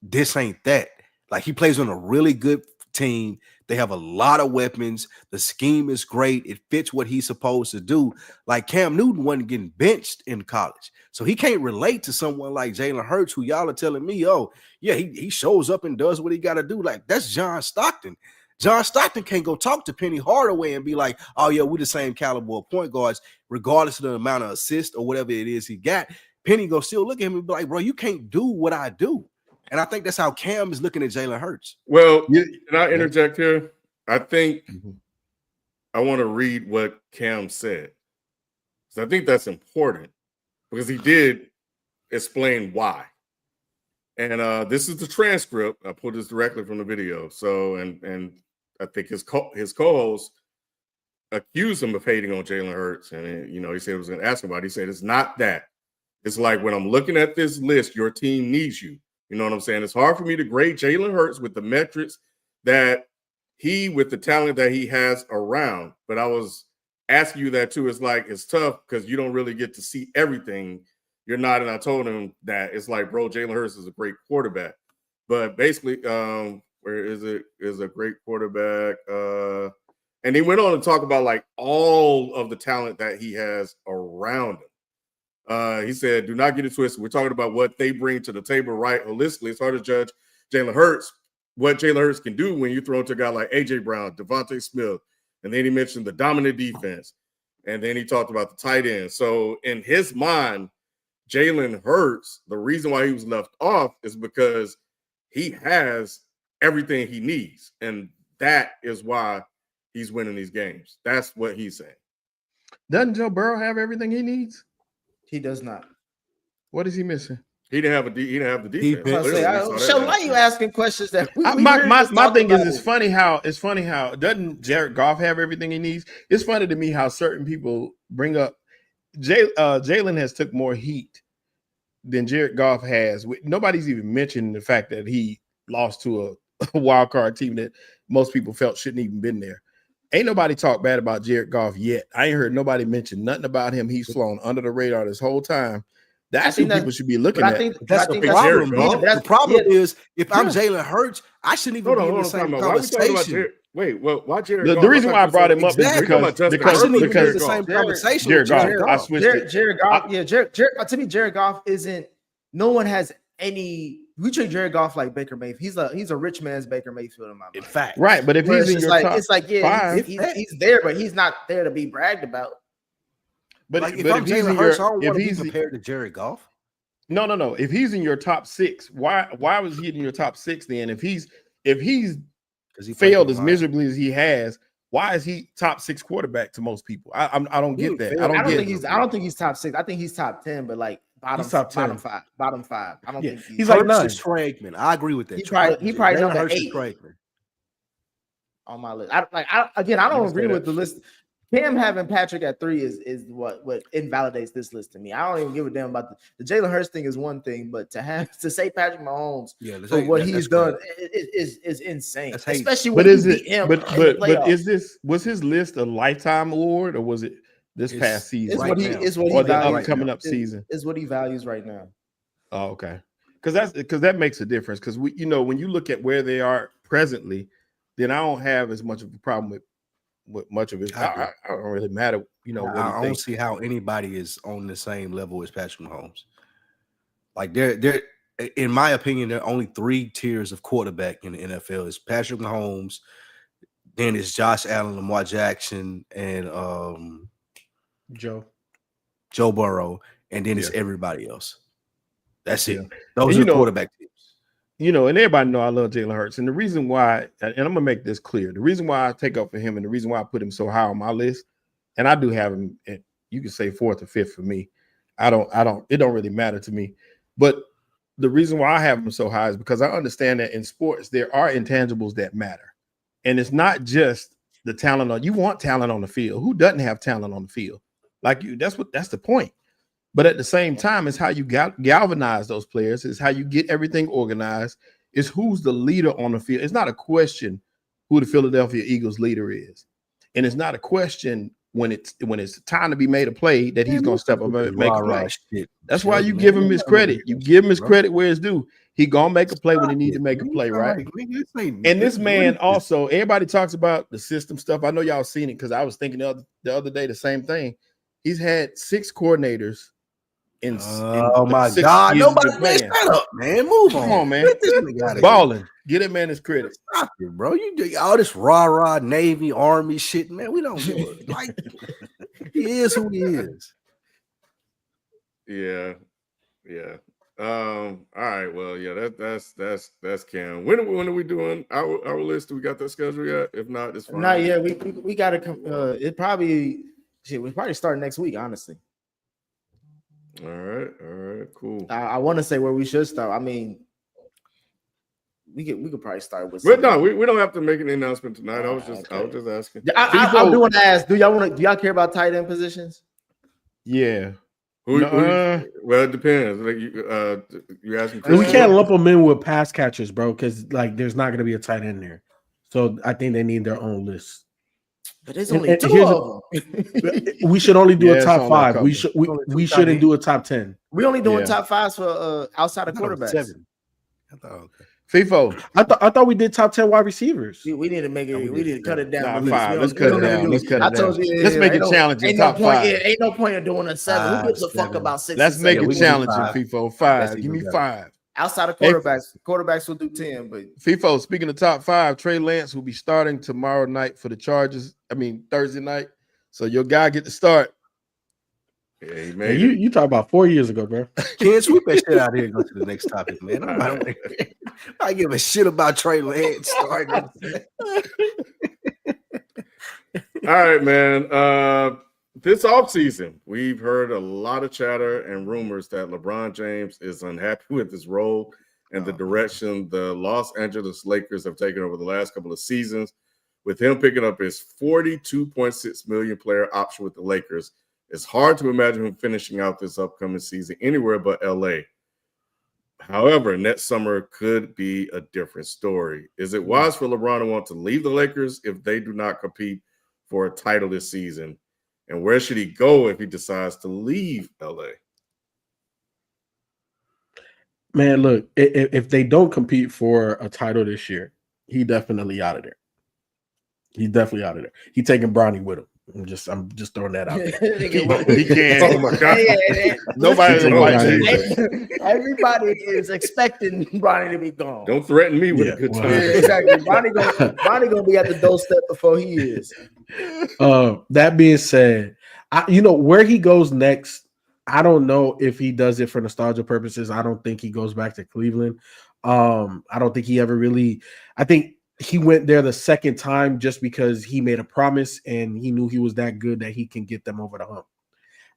this ain't that. Like, he plays on a really good team. They have a lot of weapons. The scheme is great. It fits what he's supposed to do. Like, Cam Newton wasn't getting benched in college. So he can't relate to someone like Jalen Hurts, who y'all are telling me, oh, yeah, he shows up and does what he got to do. Like, that's John Stockton. John Stockton can't go talk to Penny Hardaway and be like, oh, yeah, we're the same caliber of point guards, regardless of the amount of assists or whatever it is he got. Penny go still look at him and be like, bro, you can't do what I do. And I think that's how Cam is looking at Jalen Hurts. Well, can I interject here? I think I want to read what Cam said. So I think that's important because he did explain why. And this is the transcript. I pulled this directly from the video. So, and I think his co-host accused him of hating on Jalen Hurts. And, he said he was going to ask him about it. He said, it's not that. It's like, when I'm looking at this list, your team needs you. You know what I'm saying? It's hard for me to grade Jalen Hurts with the metrics that with the talent that he has around. But I was asking you that too. It's like, it's tough because you don't really get to see everything. You're not. And I told him that it's like, bro, Jalen Hurts is a great quarterback. But basically, where is it? Is a great quarterback. And he went on to talk about like all of the talent that he has around him. He said, do not get it twisted. We're talking about what they bring to the table, right? Holistically, it's hard to judge Jalen Hurts, what Jalen Hurts can do when you throw into a guy like A.J. Brown, Devontae Smith. And then he mentioned the dominant defense. And then he talked about the tight end. So in his mind, Jalen Hurts, the reason why he was left off is because he has everything he needs. And that is why he's winning these games. That's what he's saying. Doesn't Joe Burrow have everything he needs? He does not. What is he missing? He didn't have the defense. So why are you asking questions that my thing is, it's funny how doesn't Jared Goff have everything he needs? It's funny to me how certain people bring up Jalen has took more heat than Jared Goff has. Nobody's even mentioned the fact that he lost to a wild card team that most people felt shouldn't even been there. Ain't nobody talked bad about Jared Goff yet. I ain't heard nobody mention nothing about him. He's flown under the radar this whole time. That's what people should be looking at. That's the problem, bro. The problem is, if I'm Jalen Hurts, I shouldn't even be in the same conversation. Why Jared Goff? The reason why I brought him up is because the same conversation. Jared Goff. I switched it. Jared Goff. Yeah, to me, Jared Goff isn't. No one has any. We treat Jared Goff like Baker Mayfield. He's a rich man's Baker Mayfield in my mind. In fact, right. But if he's in your top, it's like he's there, but he's not there to be bragged about. But like, if I'm Jalen Hurts, I don't want to be compared to Jared Goff. No. If he's in your top 6, why was he in your top 6 then? If he's failed as miserably as he has, why is he top 6 quarterback to most people? I don't get that. I don't think he's top 6. I think he's top 10. But like bottom He's top 10. bottom five. I don't think he's like Hurts 9. is Trankman. I agree with that. He probably Jaylen number Hurts is 8 Trankman. on my list. I don't agree with the list. Cam having Patrick at 3 is what invalidates this list to me. I don't even give a damn about the Jalen Hurts thing is one thing, but to say Patrick Mahomes for what he's done is insane. Especially when you beat him. But was his list a lifetime award or was it this past season? It's what he or the values upcoming up season. Is what he values right now. Oh, okay. Because that makes a difference. Because when you look at where they are presently, then I don't have as much of a problem with much of it. I don't really matter, I don't see how anybody is on the same level as Patrick Mahomes. Like they're in my opinion, there are only 3 tiers of quarterback in the NFL. It's Patrick Mahomes, then it's Josh Allen, Lamar Jackson, and Joe Burrow, and then it's everybody else. That's it. Yeah. Those are the quarterback teams. And everybody know I love Jalen Hurts. And the reason why, and I'm gonna make this clear, the reason why I take up for him and the reason why I put him so high on my list, and I do have him, you can say 4th or 5th for me. It don't really matter to me. But the reason why I have him so high is because I understand that in sports there are intangibles that matter. And it's not just the talent you want talent on the field. Who doesn't have talent on the field? Like you, that's the point. But at the same time, it's how you galvanize those players. It's how you get everything organized. It's who's the leader on the field. It's not a question who the Philadelphia Eagles leader is. And it's not a question when it's time to be made a play that he's going to step up and make a play. That's why you give him his credit. You give him his credit where it's due. He going to make a play when he needs to make a play, right? And this man also, everybody talks about the system stuff. I know y'all seen it because I was thinking the other day the same thing. He's had 6 coordinators. Oh my God! Nobody messed that up, man. Move on. Come on, man. Balling. Get that man his credit. Stop it, bro. You do all this rah Navy, Army shit, man. We don't give a like. He is who he is. Yeah. All right. Well, yeah. That's Cam. When are we doing our list? Do we got that schedule yet? If not, it's fine. Not yet. We got to come. It probably we probably start next week. Honestly. All right, cool. I want to say where we should start. I mean, we could probably start with. But no, we don't have to make an announcement tonight. I was just asking. I do want to ask. Do y'all care about tight end positions? Yeah. Well, it depends. Like you asking. We can't lump them in with pass catchers, bro, because like there's not going to be a tight end there. So I think they need their own list. But there's only 2 of them. We should only do a top 5. We shouldn't do a top 10. We only doing top 5s for outside of quarterbacks. 7. I thought okay. FIFO. I thought we did top 10 wide receivers. We need to make it. We need to cut it down. 5. Let's cut it down. Let's make it challenging. Top 5. Ain't no point in doing a 7. Who gives a fuck about 6? Let's make it challenging. FIFO 5. Give me 5. Outside of quarterbacks will do 10. But FIFO, speaking of top 5, Trey Lance will be starting tomorrow night for the Chargers. Thursday night. So your guy get to start. Yeah, man. You talk about 4 years ago, bro. Can't sweep that shit out here and go to the next topic, man. I give a shit about Trey Lance starting. All right, man. This offseason, we've heard a lot of chatter and rumors that LeBron James is unhappy with his role and the direction the Los Angeles Lakers have taken over the last couple of seasons. With him picking up his $42.6 million player option with the Lakers, it's hard to imagine him finishing out this upcoming season anywhere but LA. However, next summer could be a different story. Is it wise for LeBron to want to leave the Lakers if they do not compete for a title this season? And where should he go if he decides to leave LA? Man, look, if they don't compete for a title this year, he definitely out of there. He's definitely out of there. He's taking Bronny with him. I'm just throwing that out there. He can't. Oh my God. Everybody is expecting Bronny to be gone. Don't threaten me with a good time. Exactly. Bronny gonna be at the doorstep before he is. That being said, where he goes next, I don't know if he does it for nostalgia purposes. I don't think he goes back to Cleveland. I don't think he ever really. I think he went there the second time just because he made a promise and he knew he was that good that he can get them over the hump.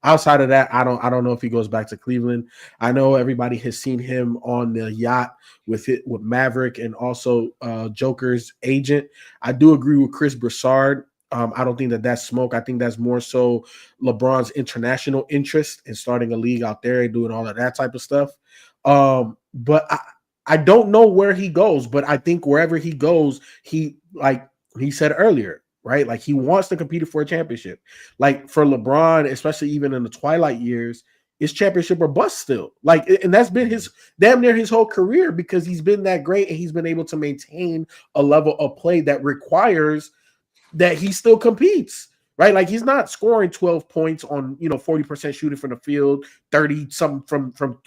Outside of that, I don't know if he goes back to Cleveland. I know everybody has seen him on the yacht with Maverick and also Joker's agent. I do agree with Chris Broussard. I don't think that's smoke. I think that's more so LeBron's international interest in starting a league out there and doing all of that type of stuff. But I don't know where he goes, but I think wherever he goes, he said earlier, right? Like he wants to compete for a championship. Like for LeBron, especially even in the twilight years, it's championship or bust still. Like, and that's been his damn near his whole career because he's been that great and he's been able to maintain a level of play that requires that he still competes, right? Like he's not scoring 12 points on 40% shooting from the field, 30 something from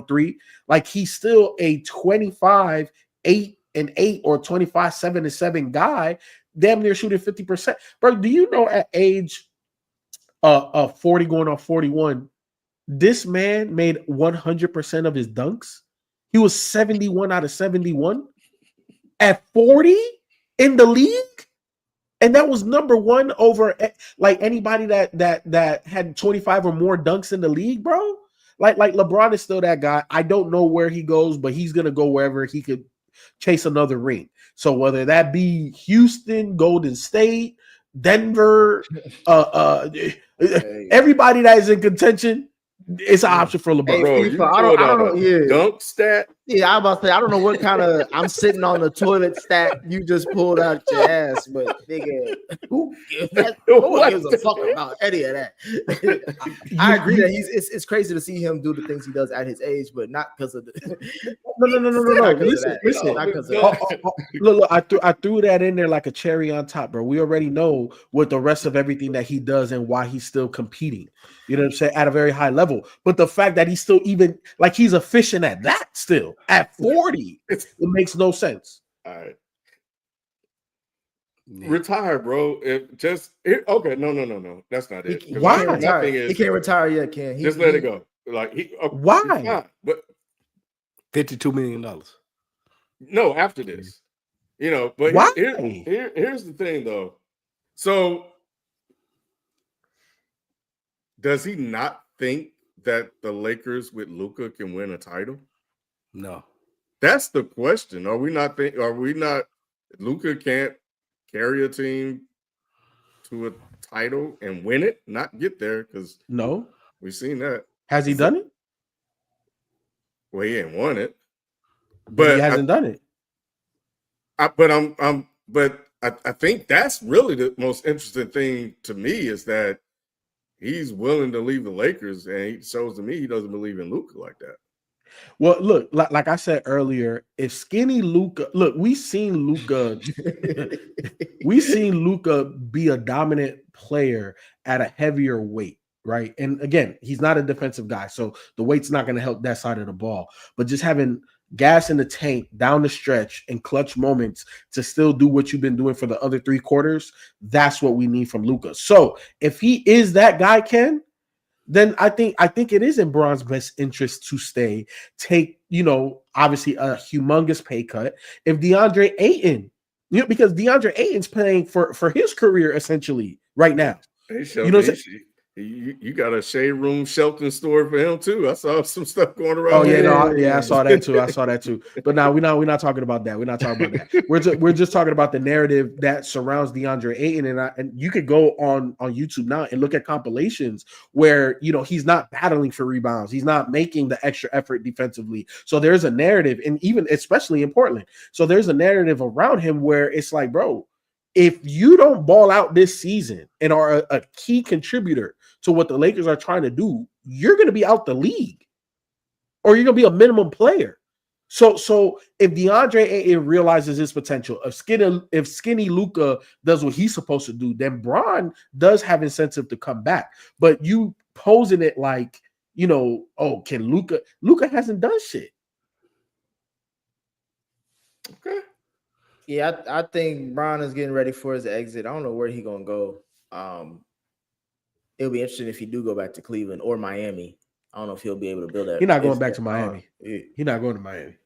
three. Like he's still a 25, 8-8 or 25, 7-7 guy, damn near shooting 50%. Bro, do you know at age 40 going on 41, this man made 100% of his dunks? He was 71 out of 71 at 40 in the league? And that was number one over like anybody that had 25 or more dunks in the league, bro. Like LeBron is still that guy. I don't know where he goes, but he's gonna go wherever he could chase another ring. So whether that be Houston, Golden State, Denver, everybody that is in contention, it's an option for LeBron. Hey, bro, I don't know. Yeah. Dunk stat. Yeah, I'm about to say I don't know what kind of I'm sitting on the toilet stat you just pulled out your ass, but nigga, who gives a fuck about any of that? I agree that it's crazy to see him do the things he does at his age, but not because of the no. Listen. Look, I threw that in there like a cherry on top, bro. We already know what the rest of everything that he does and why he's still competing. You know what I'm saying? At a very high level. But the fact that he's still even like he's efficient at that still at 40, it makes no sense. All right. Yeah. Retire, bro. Okay, no. That's not it. Why? He can't retire yet, can he? Just let it go. Like why? But $52 million. No, after this. But why? Here's the thing though. So does he not think that the Lakers with Luka can win a title? No. That's the question. Are we not Luka can't carry a team to a title and win it, not get there? Because no, we've seen that. Has he done it? Well, he ain't won it. But he hasn't done it. I think that's really the most interesting thing to me is that he's willing to leave the Lakers, and he shows to me he doesn't believe in Luka like that. Well, look, like I said earlier, if skinny Luka, look, we seen Luka be a dominant player at a heavier weight, right? And again, he's not a defensive guy, so the weight's not going to help that side of the ball. But just having gas in the tank down the stretch and clutch moments to still do what you've been doing for the other 3 quarters, that's what we need from Luka. So if he is that guy, Ken, then I think it is in Bron's best interest to stay, take, obviously a humongous pay cut. If DeAndre Ayton, because DeAndre Ayton's playing for his career essentially right now. Hey, Shelton, you got a shade room Shelton story for him too. I saw some stuff going around. Oh yeah, I saw that too. But now we're not talking about that. We're not talking about that. We're just talking about the narrative that surrounds DeAndre Ayton, and you could go on YouTube now and look at compilations where he's not battling for rebounds, he's not making the extra effort defensively. So there's a narrative, and even especially in Portland, so there's a narrative around him where it's like, bro, if you don't ball out this season and are a key contributor to what the Lakers are trying to do, you're going to be out the league, or you're going to be a minimum player. So if DeAndre Ayton realizes his potential, if skinny Luka does what he's supposed to do, then Bron does have incentive to come back. But you posing it like, can Luka hasn't done shit. Okay. Yeah, I think Bron is getting ready for his exit. I don't know where he's gonna go. It'll be interesting if he do go back to Cleveland or Miami. I don't know if he'll be able to build that. He's not going back to Miami. He's not going to Miami.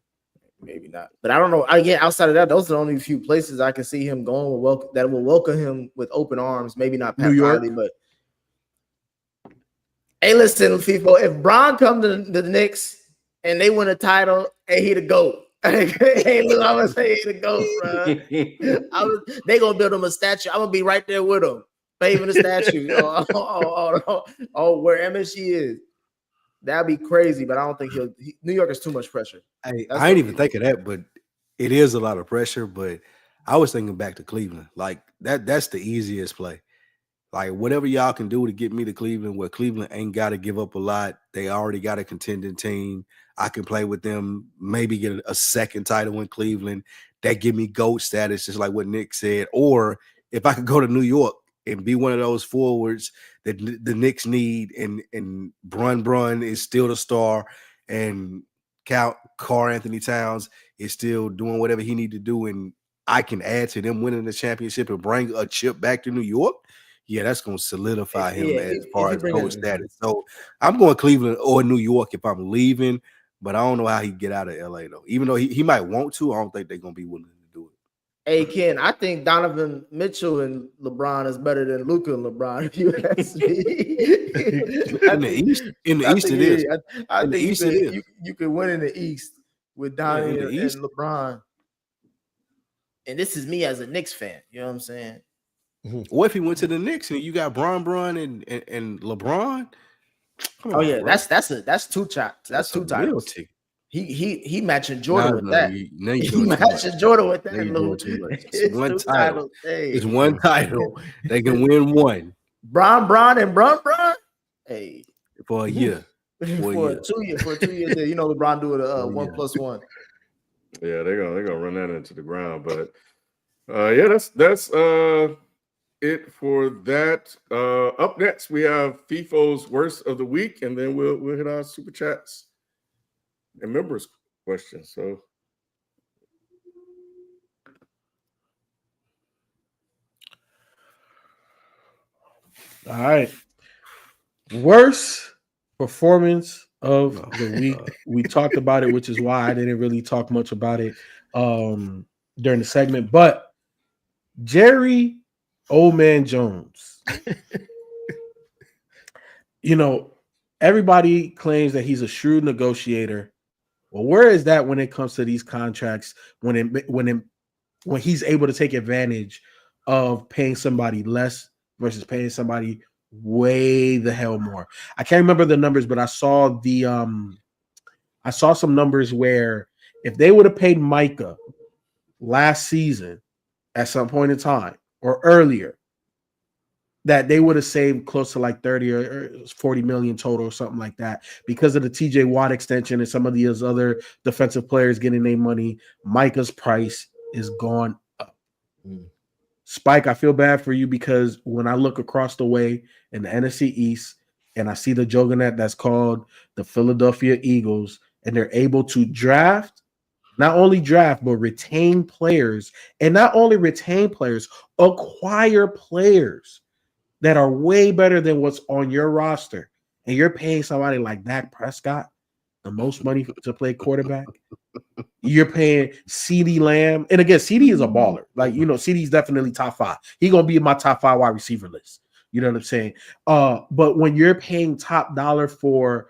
Maybe not. But I don't know. Again, outside of that, those are the only few places I can see him going that will welcome him with open arms. Maybe not Pat New York, Riley, but Hey, listen, FIFO, if Bron comes to the Knicks and they win a title, hey, he the GOAT. Hey, look, I'm gonna say he the GOAT, bro. They gonna build him a statue. I'm gonna be right there with him, paving the statue. Where MSG is. That'd be crazy, but I don't think New York is too much pressure. Hey, I ain't even think of that, but it is a lot of pressure. But I was thinking back to Cleveland. Like that's the easiest play. Like whatever y'all can do to get me to Cleveland, where Cleveland ain't got to give up a lot. They already got a contending team. I can play with them, maybe get a second title in Cleveland. That give me GOAT status, just like what Nick said. Or if I could go to New York and be one of those forwards that the Knicks need, and Bron is still the star, and Karl Anthony Towns is still doing whatever he need to do, and I can add to them winning the championship and bring a chip back to New York. Yeah, that's going to solidify him as far as GOAT status. So I'm going Cleveland or New York if I'm leaving, but I don't know how he get out of LA though. Even though he might want to, I don't think they're going to be willing to do it. Hey, Ken, I think Donovan Mitchell and LeBron is better than Luka and LeBron, if you ask me. In the East it is. I think you could win in the East with Donovan and LeBron. And this is me as a Knicks fan. You know what I'm saying? What if he went to the Knicks and you got Bron and LeBron? Oh yeah, that's two chops. That's two titles. He matching Jordan with that. He matching Jordan with that. It's one title. It's one title. They can win one. Bron. Hey, for a year. For 2 years. For 2 years. You know LeBron do it 1+1. Yeah, they're gonna run that into the ground. But yeah, that's it for that. Up next, we have FIFO's worst of the week, and then we'll hit our super chats and members questions. So all right. Worst performance of the week. We talked about it, which is why I didn't really talk much about it during the segment. But Jerry Old Man Jones, you know, everybody claims that he's a shrewd negotiator. Well, where is that when it comes to these contracts? When he's able to take advantage of paying somebody less versus paying somebody way the hell more. I can't remember the numbers, but I saw some numbers where if they would have paid Micah last season at some point in time or earlier, that they would have saved close to like 30 or 40 million total or something like that because of the TJ Watt extension and some of these other defensive players getting their money. Micah's price is gone up. Spike, I feel bad for you because when I look across the way in the NFC East and I see the juggernaut that's called the Philadelphia Eagles, and they're able to not only draft, but retain players, and not only retain players, acquire players that are way better than what's on your roster. And you're paying somebody like Dak Prescott the most money to play quarterback. You're paying CeeDee Lamb. And again, CeeDee is a baller. Like, you know, CeeDee's definitely top 5. He's going to be in my top 5 wide receiver list. You know what I'm saying? But when you're paying top dollar for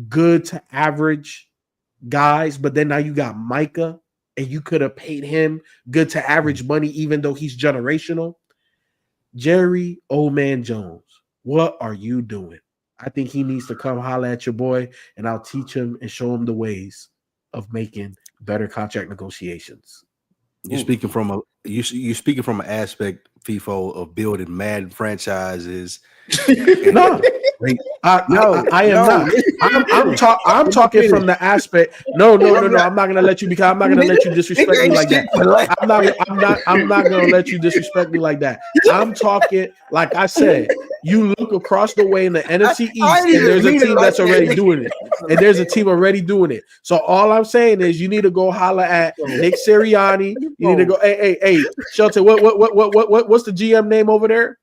good to average guys, but then now you got Micah and you could have paid him good to average money, even though he's generational. Jerry Old Man Jones, what are you doing? I think he needs to come holler at your boy, and I'll teach him and show him the ways of making better contract negotiations. You're speaking from an aspect, FIFO, of building Madden franchises. No, I am not. I'm talking from the aspect. No. I'm not gonna let you because I'm not gonna let you disrespect me like that. I'm not gonna let you disrespect me like that. I'm talking like I said. You look across the way in the NFC East, and there's a team that's already doing it. And there's a team already doing it. So all I'm saying is you need to go holler at Nick Sirianni. You need to go, hey, Shelton, what's the GM name over there?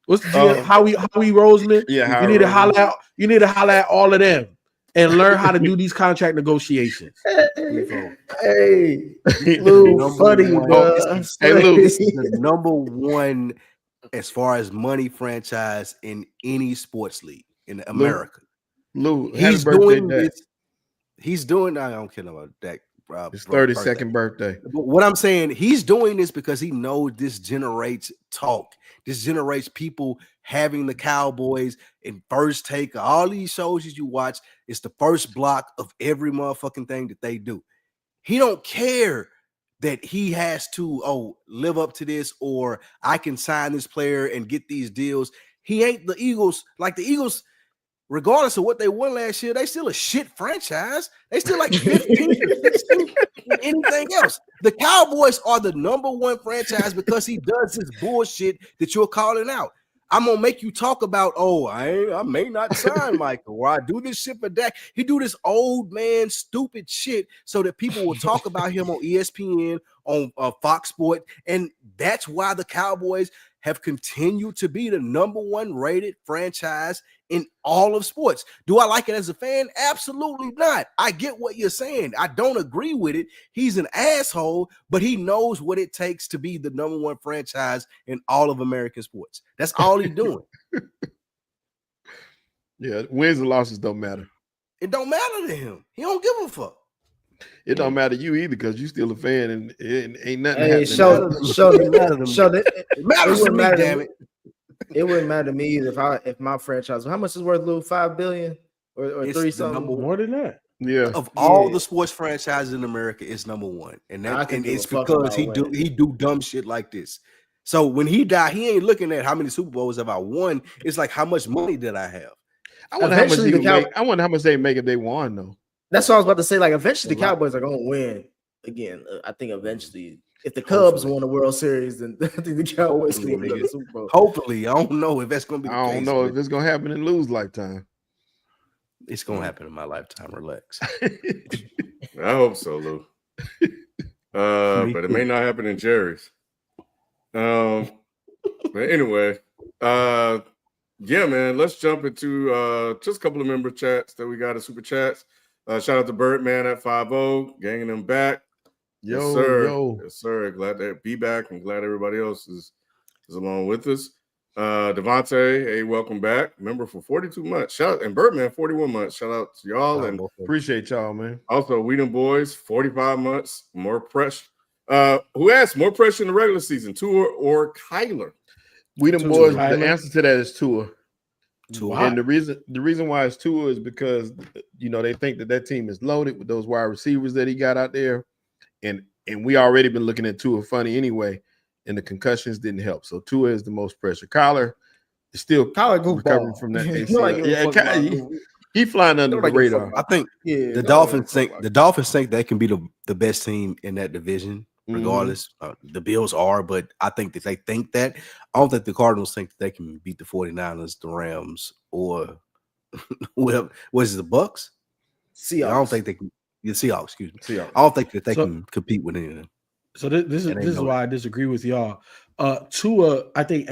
What's the GM? Howie Roseman? Yeah, you need to holler at all of them and learn how to do these contract negotiations. Hey, Lou, funny, bro. Hey, Lou, this is the number one as far as money franchise in any sports league. in America. Lou, He's happy birthday, doing Dak. this. He's doing. I don't care about Dak. His 32nd birthday. But what I'm saying, he's doing this because he knows this generates talk. This generates people having the Cowboys in First Take. All these shows that you watch, it's the first block of every motherfucking thing that they do. He don't care that he has to live up to this, or I can sign this player and get these deals. He ain't the Eagles. Like the Eagles, regardless of what they won last year, they still a shit franchise. They still like 15 or 16 than anything else. The Cowboys are the number one franchise because he does this bullshit that you're calling out. I'm gonna make you talk about, I may not sign Michael, or I do this shit for Dak. He do this old man stupid shit so that people will talk about him on ESPN, on Fox Sport, and that's why the Cowboys have continued to be the number one rated franchise in all of sports. Do I like it as a fan? Absolutely not. I get what you're saying. I don't agree with it. He's an asshole, but he knows what it takes to be the number one franchise in all of American sports. That's all he's doing. Yeah, wins and losses don't matter. It don't matter to him. He don't give a fuck. It don't matter to you either because you still a fan and it ain't nothing Hey, happening. It matters to me, damn it. It wouldn't matter to me either if my franchise. How much is worth, Lou? $5 billion or It's 3 the something? number More than that. Yeah. Of all the sports franchises in America, it's number one, and it's because he do dumb shit like this. So when he died, he ain't looking at how many Super Bowls have I won. It's like, how much money did I have? I wonder how much they make if they won though. That's what I was about to say. Like, eventually the Cowboys are going to win again. I think eventually, if the Cubs won the World Series, then I think the Cowboys can win the Super Bowl. Hopefully, I don't know if that's going to be. I don't know if it's going to happen in Lou's lifetime. It's going to happen in my lifetime. Relax. I hope so, Lou. But it may not happen in Jerry's. But anyway, yeah, man, let's jump into just a couple of member chats that we got in super chats. Shout out to Birdman at 5-0, ganging them back. Yes, sir. Glad to be back. I'm glad everybody else is along with us. Devontae, hey, welcome back. Member for 42 months. And Birdman, 41 months. Shout out to y'all. And appreciate y'all, man. Also, We Them Boys, 45 months. More pressure. Who asked more pressure in the regular season, Tua or Kyler? We Them Boys, the answer to that is Tua. Tua. And the reason why it's Tua is because they think that team is loaded with those wide receivers that he got out there, and we already been looking at Tua funny anyway, and the concussions didn't help. So Tua is the most pressure. Kyler is still recovering from that ACL. He flying under the radar. I think the Dolphins think they can be the best team in that division. Regardless, the Bills are, but I think that they think that. I don't think the Cardinals think that they can beat the 49ers, the Rams, or whatever. Was it the Bucks? Seahawks. I don't think they can. The Seahawks, excuse me. Seahawks. I don't think that they can compete with any of them. So this is why I disagree with y'all. Tua, I think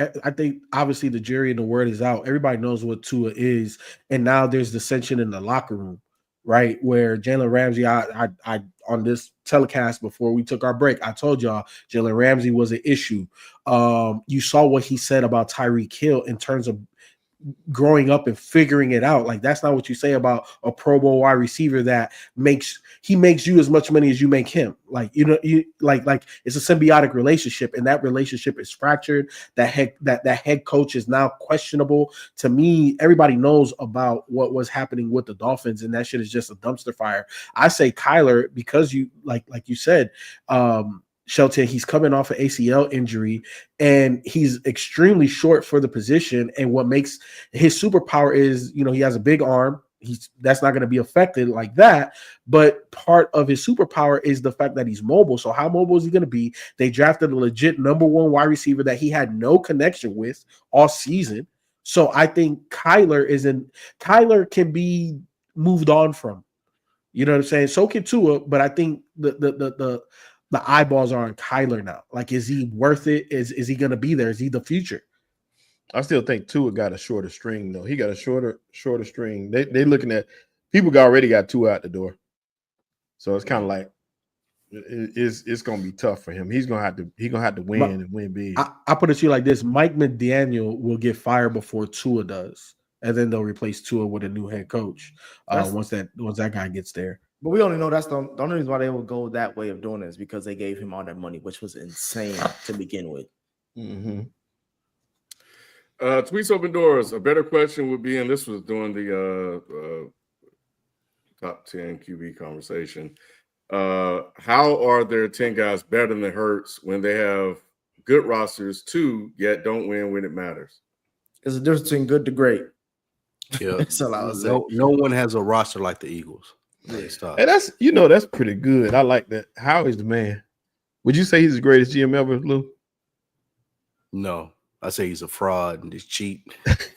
obviously the jury and the word is out. Everybody knows what Tua is, and now there's dissension in the locker room, right? Where Jalen Ramsey, I on this telecast before we took our break, I told y'all Jalen Ramsey was an issue. You saw what he said about Tyreek Hill in terms of growing up and figuring it out. Like, that's not what you say about a Pro Bowl wide receiver that makes you as much money as you make him. Like, like it's a symbiotic relationship, and that relationship is fractured. That head coach is now questionable. To me, everybody knows about what was happening with the Dolphins, and that shit is just a dumpster fire. I say Kyler because you like you said, Shelton, he's coming off an ACL injury, and he's extremely short for the position. And what makes his superpower is, he has a big arm. That's not going to be affected like that. But part of his superpower is the fact that he's mobile. So how mobile is he going to be? They drafted a legit number one wide receiver that he had no connection with all season. So I think Kyler can be moved on from. You know what I'm saying? So can Tua, but I think the eyeballs are on Kyler now. Like, is he worth it? Is he going to be there? Is he the future? I still think Tua got a shorter string, though. He got a shorter string. They looking at people already got Tua out the door. So it's kind of like it's going to be tough for him. He's going to have to win and win big. I put it to you like this. Mike McDaniel will get fired before Tua does and then they'll replace Tua with a new head coach once that guy gets there. But we only know that's the only reason why they would go that way of doing it is because they gave him all that money, which was insane to begin with. Mm-hmm. Tweets open doors. A better question would be, and this was during the top 10 QB conversation. How are their 10 guys better than Hurts when they have good rosters too, yet don't win when it matters? There's a difference between good to great. Yeah, That's all I would say. no one has a roster like the Eagles. And that's pretty good. I like that. Howie's the man. Would you say he's the greatest GM ever, Lou? No, I say he's a fraud and he's cheap,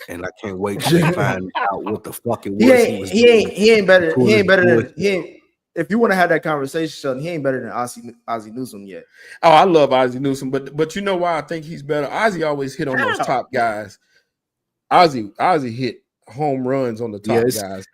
and I can't wait to find out what the fuck it was. He ain't better. He ain't better than he ain't. If you want to have that conversation, Sheldon, he ain't better than Ozzie Newsome yet. Oh, I love Ozzie Newsome, but you know why I think he's better? Ozzie always hit on those top guys. Ozzie hit home runs on the top guys.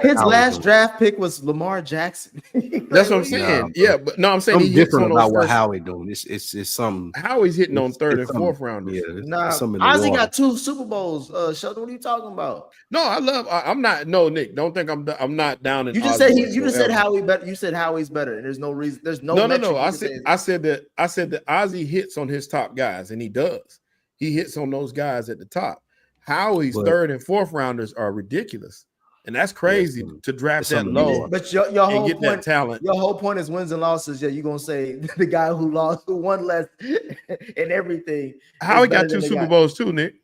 His last draft pick was Lamar Jackson. That's what I'm saying. But no, I'm saying he different about what Howie doing. It's something. Howie's hitting on third and fourth rounders. Yeah, Ozzie got 2 Super Bowls. Sheldon, what are you talking about? No, I'm not. No, Nick, don't think I'm not down in. You just said you just said Howie better. You said Howie's better, and there's no reason. There's no. No. I said that Ozzie hits on his top guys, and he does. He hits on those guys at the top. Howie's third and fourth rounders are ridiculous, and that's crazy to draft that low. But your whole get point, that talent. Your whole point is wins and losses. Yeah, you're gonna say the guy who won less and everything. Howie got 2 Super Bowls too, Nick.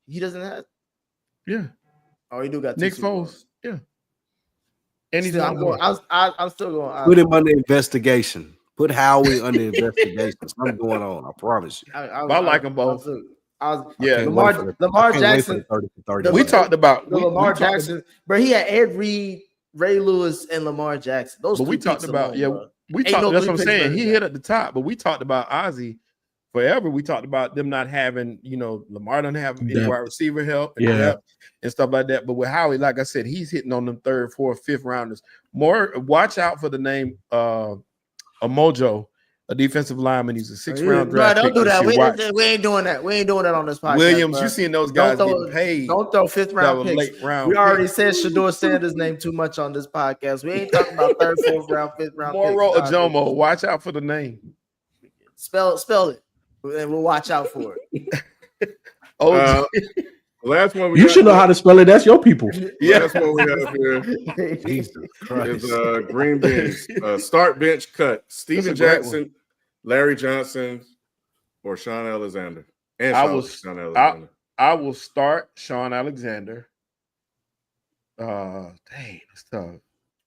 He doesn't have. Yeah. Oh, he do got 2 Nick Super Bowls. Foles. Yeah. And he's I'm still going. Put him under investigation. Put Howie under investigation. Something going on. I promise you. I like them both. Lamar Jackson. We talked about Lamar Jackson, but he had Ed Reed, Ray Lewis, and Lamar Jackson. Those. But we talked about we talked. That's what I'm saying. He hit at the top, but we talked about Ozzie forever. We talked about them not having, Lamar doesn't have any wide receiver help and stuff like that. But with Howie, like I said, he's hitting on them 3rd, 4th, 5th rounders. Watch out for the name Mojo. A defensive lineman. He's a 6th round draft. Don't do that. We ain't doing that. We ain't doing that on this podcast. Williams, you seen those guys getting paid. Don't throw 5th round picks. We already said Shador Sanders' name too much on this podcast. We ain't talking about 3rd, 4th round, 5th round. Moro Ajomo. Watch out for the name. Spell it, and we'll watch out for it. Last one you should know how to spell it. That's your people. Last one we have here is Green Beans. Start bench cut. Steven Jackson, Larry Johnson, or Sean Alexander. And Sean Alexander. I will start Sean Alexander. That's tough.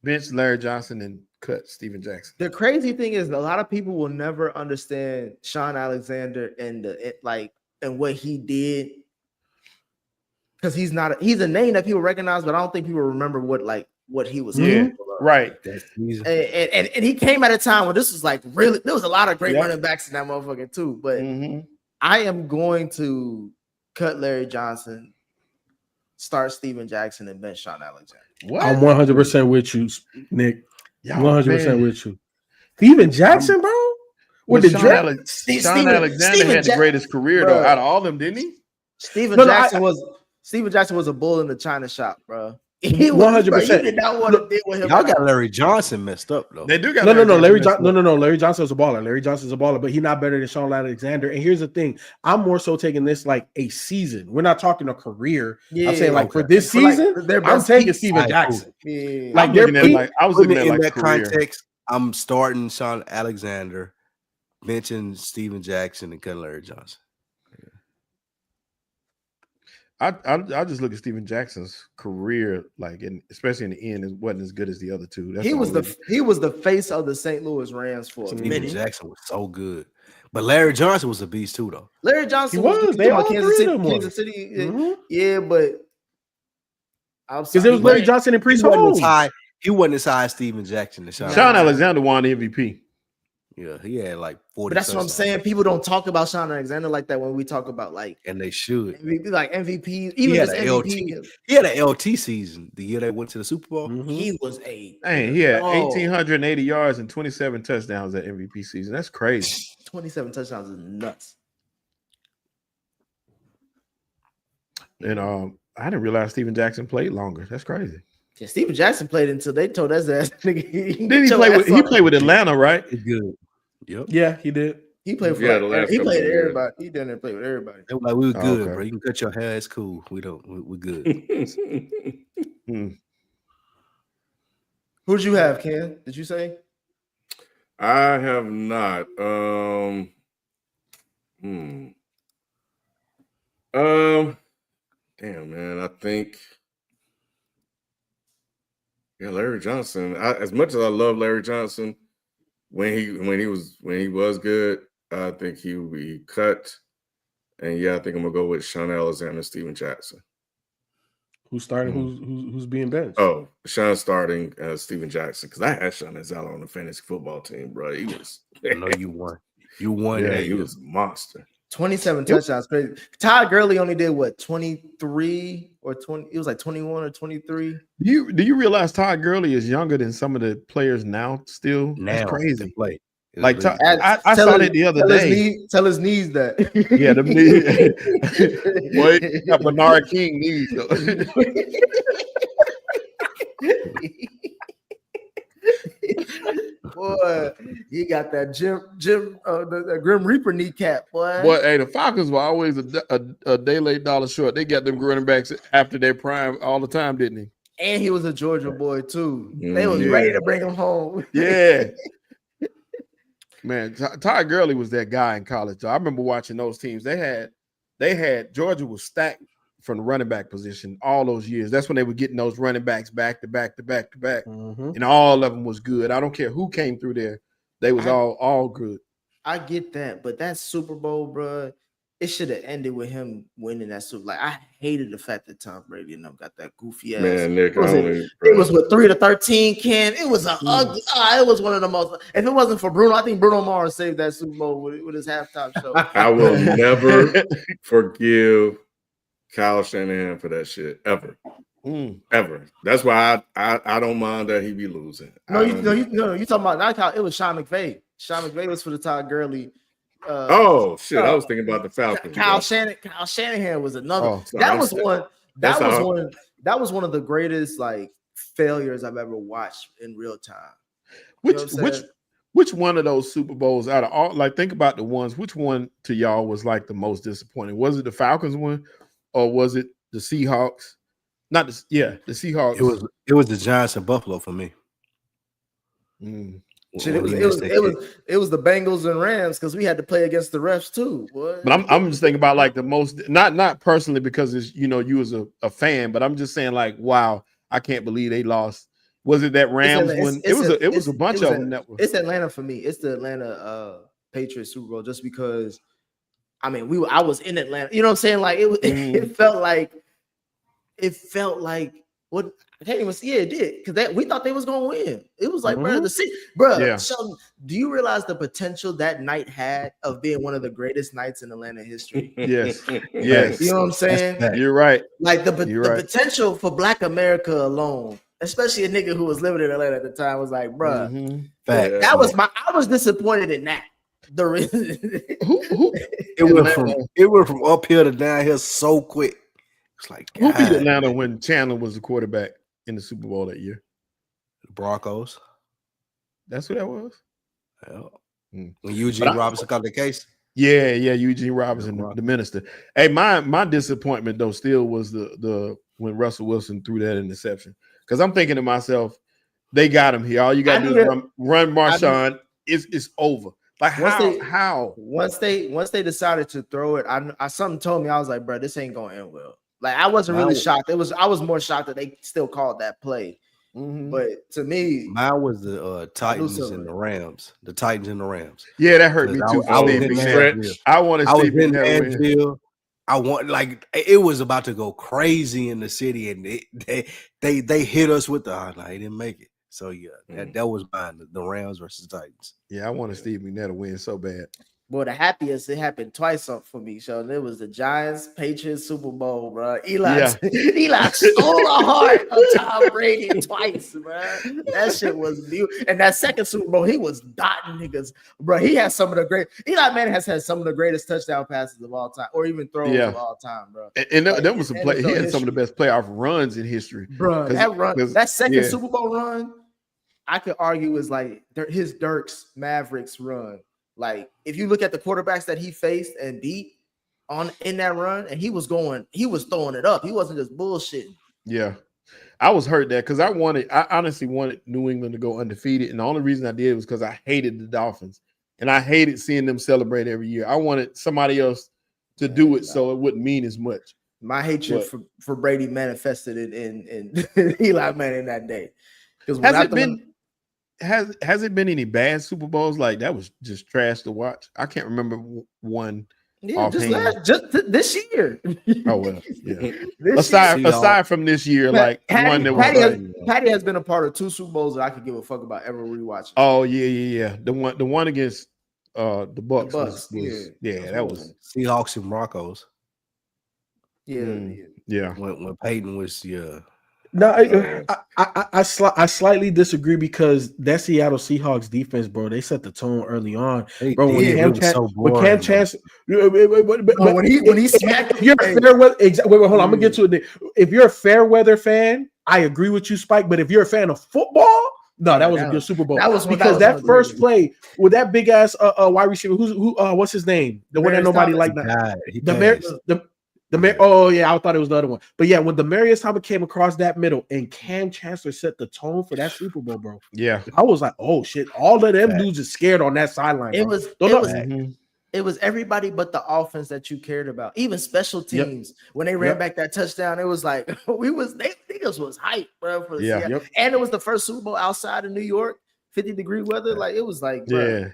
Bench Larry Johnson and cut Steven Jackson. The crazy thing is a lot of people will never understand Sean Alexander and what he did. Because he's a name that people recognize, but I don't think people remember what he was. Right. And he came at a time when this was really, there was a lot of great running backs in that motherfucker too. But I am going to cut Larry Johnson, start Steven Jackson, and bench Sean Alexander. What? I'm 100% with you, Nick. 100% with you. Steven Jackson, bro? With the draft? Sean Alexander had the greatest career though out of all of them, didn't he? Steven Jackson was a bull in the china shop, bro. 100%. He did not want to deal with him. Y'all got Larry Johnson messed up though. They do got Larry Johnson was a baller. Larry Johnson's a baller, but he's not better than Sean Alexander. And here's the thing: I'm more so taking this like a season. We're not talking a career. I'm saying for this season, I'm taking Steven Jackson. I was looking at in that context. I'm starting Sean Alexander, benching Steven Jackson, and cutting Larry Johnson. I just look at Steven Jackson's career, especially in the end, it wasn't as good as the other two. He was the face of the St. Louis Rams for a minute. Steven Jackson was so good, but Larry Johnson was a beast too, though. Larry Johnson was Kansas City. Yeah, but because it was Larry Johnson and Priest Holmes. He wasn't as high as Steven Jackson. Sean Alexander won the MVP. Yeah, he had 40. But that's what I'm saying. People don't talk about Sean Alexander like that when we talk about and they should MVP. Even just MVP. He had an LT season the year they went to the Super Bowl. He was he had 1,880 yards and 27 touchdowns that MVP season. That's crazy. 27 touchdowns is nuts. And I didn't realize Steven Jackson played longer. That's crazy. Yeah, Steven Jackson played until they told us that nigga. Did he play with? He played with Atlanta, right? It's good. Yep. Yeah, he did. He played for Yeah, the last he couple played of years. everybody. He didn't play with everybody. They were like, we were good, okay. bro. You can cut your hair. It's cool. We don't. We're good. Who'd you have, Ken? Did you say? I have not. Damn, man. I think. Yeah, Larry Johnson. As much as I love Larry Johnson, when he was good, I think he would be cut. And yeah, I think I'm gonna go with Sean Alexander, Steven Jackson. Who's starting? Who's being benched? Oh, Sean starting Steven Jackson, because I had Sean Alexander on the fantasy football team, bro. He was. I know you won. You won. Yeah, he was a monster. 27 touchdowns. Crazy. Todd Gurley only did what, 23 or 20? It was like 21 or 23. Do you realize Todd Gurley is younger than some of the players now? Still, that's crazy. Play. Like I saw that the other day. Tell his knees that. Yeah, the knees. Boy, he got Bernard King knees. Boy, he got that the Grim Reaper kneecap, boy. Boy, hey, the Falcons were always a day late, dollar short. They got them running backs after their prime all the time, didn't he? And he was a Georgia boy too. They was ready to bring him home. Yeah. Man, Todd Gurley was that guy in college. I remember watching those teams. They had Georgia was stacked from the running back position all those years. That's when they were getting those running backs back to back to back to back. And all of them was good. I don't care who came through there. They was all good. I get that, but that Super Bowl, bro, it should have ended with him winning that Super. Like, I hated the fact that Tom Brady and them got that goofy ass. Man, Nick, it was with 3-13, Ken. It was an ugly. It was one of the most. If it wasn't for Bruno, I think Bruno Mars saved that Super Bowl with his halftime show. I will never forgive Kyle Shanahan for that shit ever. Ever. That's why I don't mind that he be losing. You talking about not Kyle? It was Sean McVay. Sean McVay was for the Todd Gurley. I was thinking about the Falcons. Kyle Shanahan was another. That was one of the greatest like failures I've ever watched in real time. Which one of those Super Bowls out of all, like, think about the ones, which one to y'all was like the most disappointing? Was it the Falcons one, or was it the Seahawks? The Seahawks. It was the Giants and Buffalo for me. Shit, it was the Bengals and Rams because we had to play against the refs too. Boy. But I'm just thinking about like the most, not personally because it's, you as a fan, but I'm just saying like, wow, I can't believe they lost. Was it that Rams one? It was a bunch of them. It's Atlanta for me. It's the Atlanta Patriots Super Bowl just because. I mean, I was in Atlanta. You know what I'm saying? Like it felt like what. It did because we thought they was gonna win. It was like, Sheldon, do you realize the potential that night had of being one of the greatest nights in Atlanta history? Yes. You know what I'm saying? You're right. Like the potential for Black America alone, especially a nigga who was living in Atlanta at the time, was like, bro, I was disappointed in that. The reason it went from uphill to downhill so quick. It's like, who beat Atlanta when Chandler was the quarterback in the Super Bowl that year? The Broncos. That's who that was. Yeah. When Eugene Robinson got the case. Yeah, Eugene Robinson, the minister. Hey, my disappointment though still was the when Russell Wilson threw that interception, because I'm thinking to myself, they got him here. All you got to do is run Marshawn. It's over. Like how? Once they decided to throw it, I something told me, I was like, bro, this ain't gonna end well. Like I wasn't really shocked. I was more shocked that they still called that play. But to me, mine was the Titans and the Rams. The Titans and the Rams. Yeah, that hurt me too. I wanted Steve McNair. It was about to go crazy in the city, and they hit us with the he didn't make it. So yeah, that was mine. The Rams versus Titans. Yeah, I wanted Steve McNair to win so bad. Boy, the happiest it happened twice for me, Sheldon. It was the Giants Patriots Super Bowl, bro. Eli stole a heart of Tom Brady twice, bro. That shit was beautiful. And that second Super Bowl, he was dotting niggas, bro. He has some of the great. Eli Manning has had some of the greatest touchdown passes of all time, or even throws of all time, bro. And that was some play. He had some of the best playoff runs in history, bro. That second Super Bowl run, I could argue is like his Dirk's Mavericks run. Like, if you look at the quarterbacks that he faced and beat in that run, and he was throwing it up. He wasn't just bullshitting. Yeah. I was hurt that because I honestly wanted New England to go undefeated. And the only reason I did was because I hated the Dolphins. And I hated seeing them celebrate every year. I wanted somebody else to do it so it wouldn't mean as much. My hatred for Brady manifested it in Eli Manning that day. Has it been any bad Super Bowls? Like, that was just trash to watch. I can't remember one. Yeah, just this year. Oh well, yeah. aside from this year, Patty has been a part of 2 Super Bowls that I could give a fuck about ever rewatching. Oh yeah. The one against the Bucks. That was Seahawks and Broncos. Yeah. When Peyton was No, I slightly disagree because that Seattle Seahawks defense, bro, they set the tone early on, bro. When Cam Chancellor, when he smacked, you're a fair weather. Wait, hold on, I'm gonna get to it. If you're a fair weather fan, I agree with you, Spike. But if you're a fan of football, no, that was a good Super Bowl. That first play with that big ass wide receiver, who what's his name? The one that nobody liked. I thought it was the other one. But yeah, when Demaryius Thomas came across that middle and Cam Chancellor set the tone for that Super Bowl, bro. Yeah. I was like, oh shit, all of them dudes are scared on that sideline. It was everybody but the offense that you cared about. Even special teams, when they ran back that touchdown, it was like niggas was hype, bro. And it was the first Super Bowl outside of New York, 50-degree weather. Like, it was like, bro.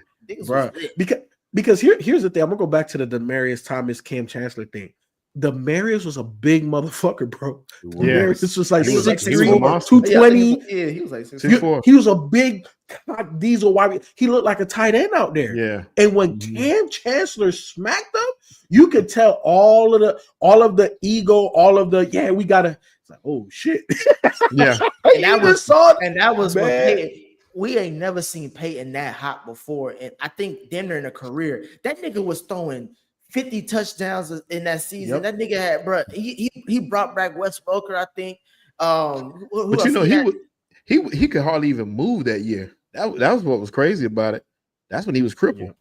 Because here's the thing. I'm gonna go back to the Demaryius Thomas Cam Chancellor thing. Demaryius was a big motherfucker, bro. Demaryius was like 6'3", 220. Yeah, he was like 6'4". He was a big diesel wide. He looked like a tight end out there. Yeah. And when Cam Chancellor smacked him, you could tell all of the ego, all of the we gotta. It's like, oh shit. Yeah. and that was when Peyton, we ain't never seen Peyton that hot before. And I think Denver in a career, that nigga was throwing 50 touchdowns in that season. That nigga had, bro. He brought back Wes Welker, I think. He could hardly even move that year. That was what was crazy about it. That's when he was crippled.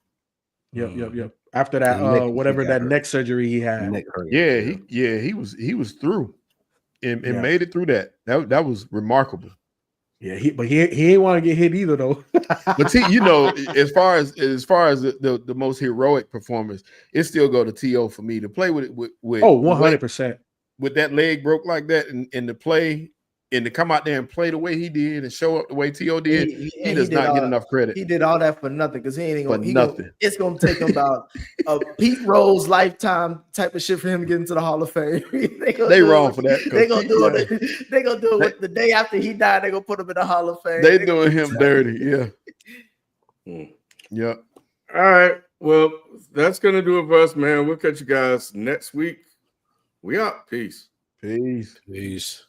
Yep. After that, that neck surgery he had. He was through, and made it through that. That was remarkable. Yeah, he ain't want to get hit either though. But as far as the most heroic performance, it still go to T.O. for me to play with it with 100% with that leg broke like that and to play and to come out there and play the way he did and show up the way T.O. did. He does not get enough credit. He did all that for nothing because he ain't gonna nothing. It's gonna take him about a Pete Rose lifetime type of shit for him to get into the Hall of Fame. they wrong for that. They gonna do it. They gonna do it the day after he died. They gonna put him in the Hall of Fame. They doing him dirty. Yeah. Yeah. All right. Well, that's gonna do it for us, man. We'll catch you guys next week. We out. Peace. Peace. Peace.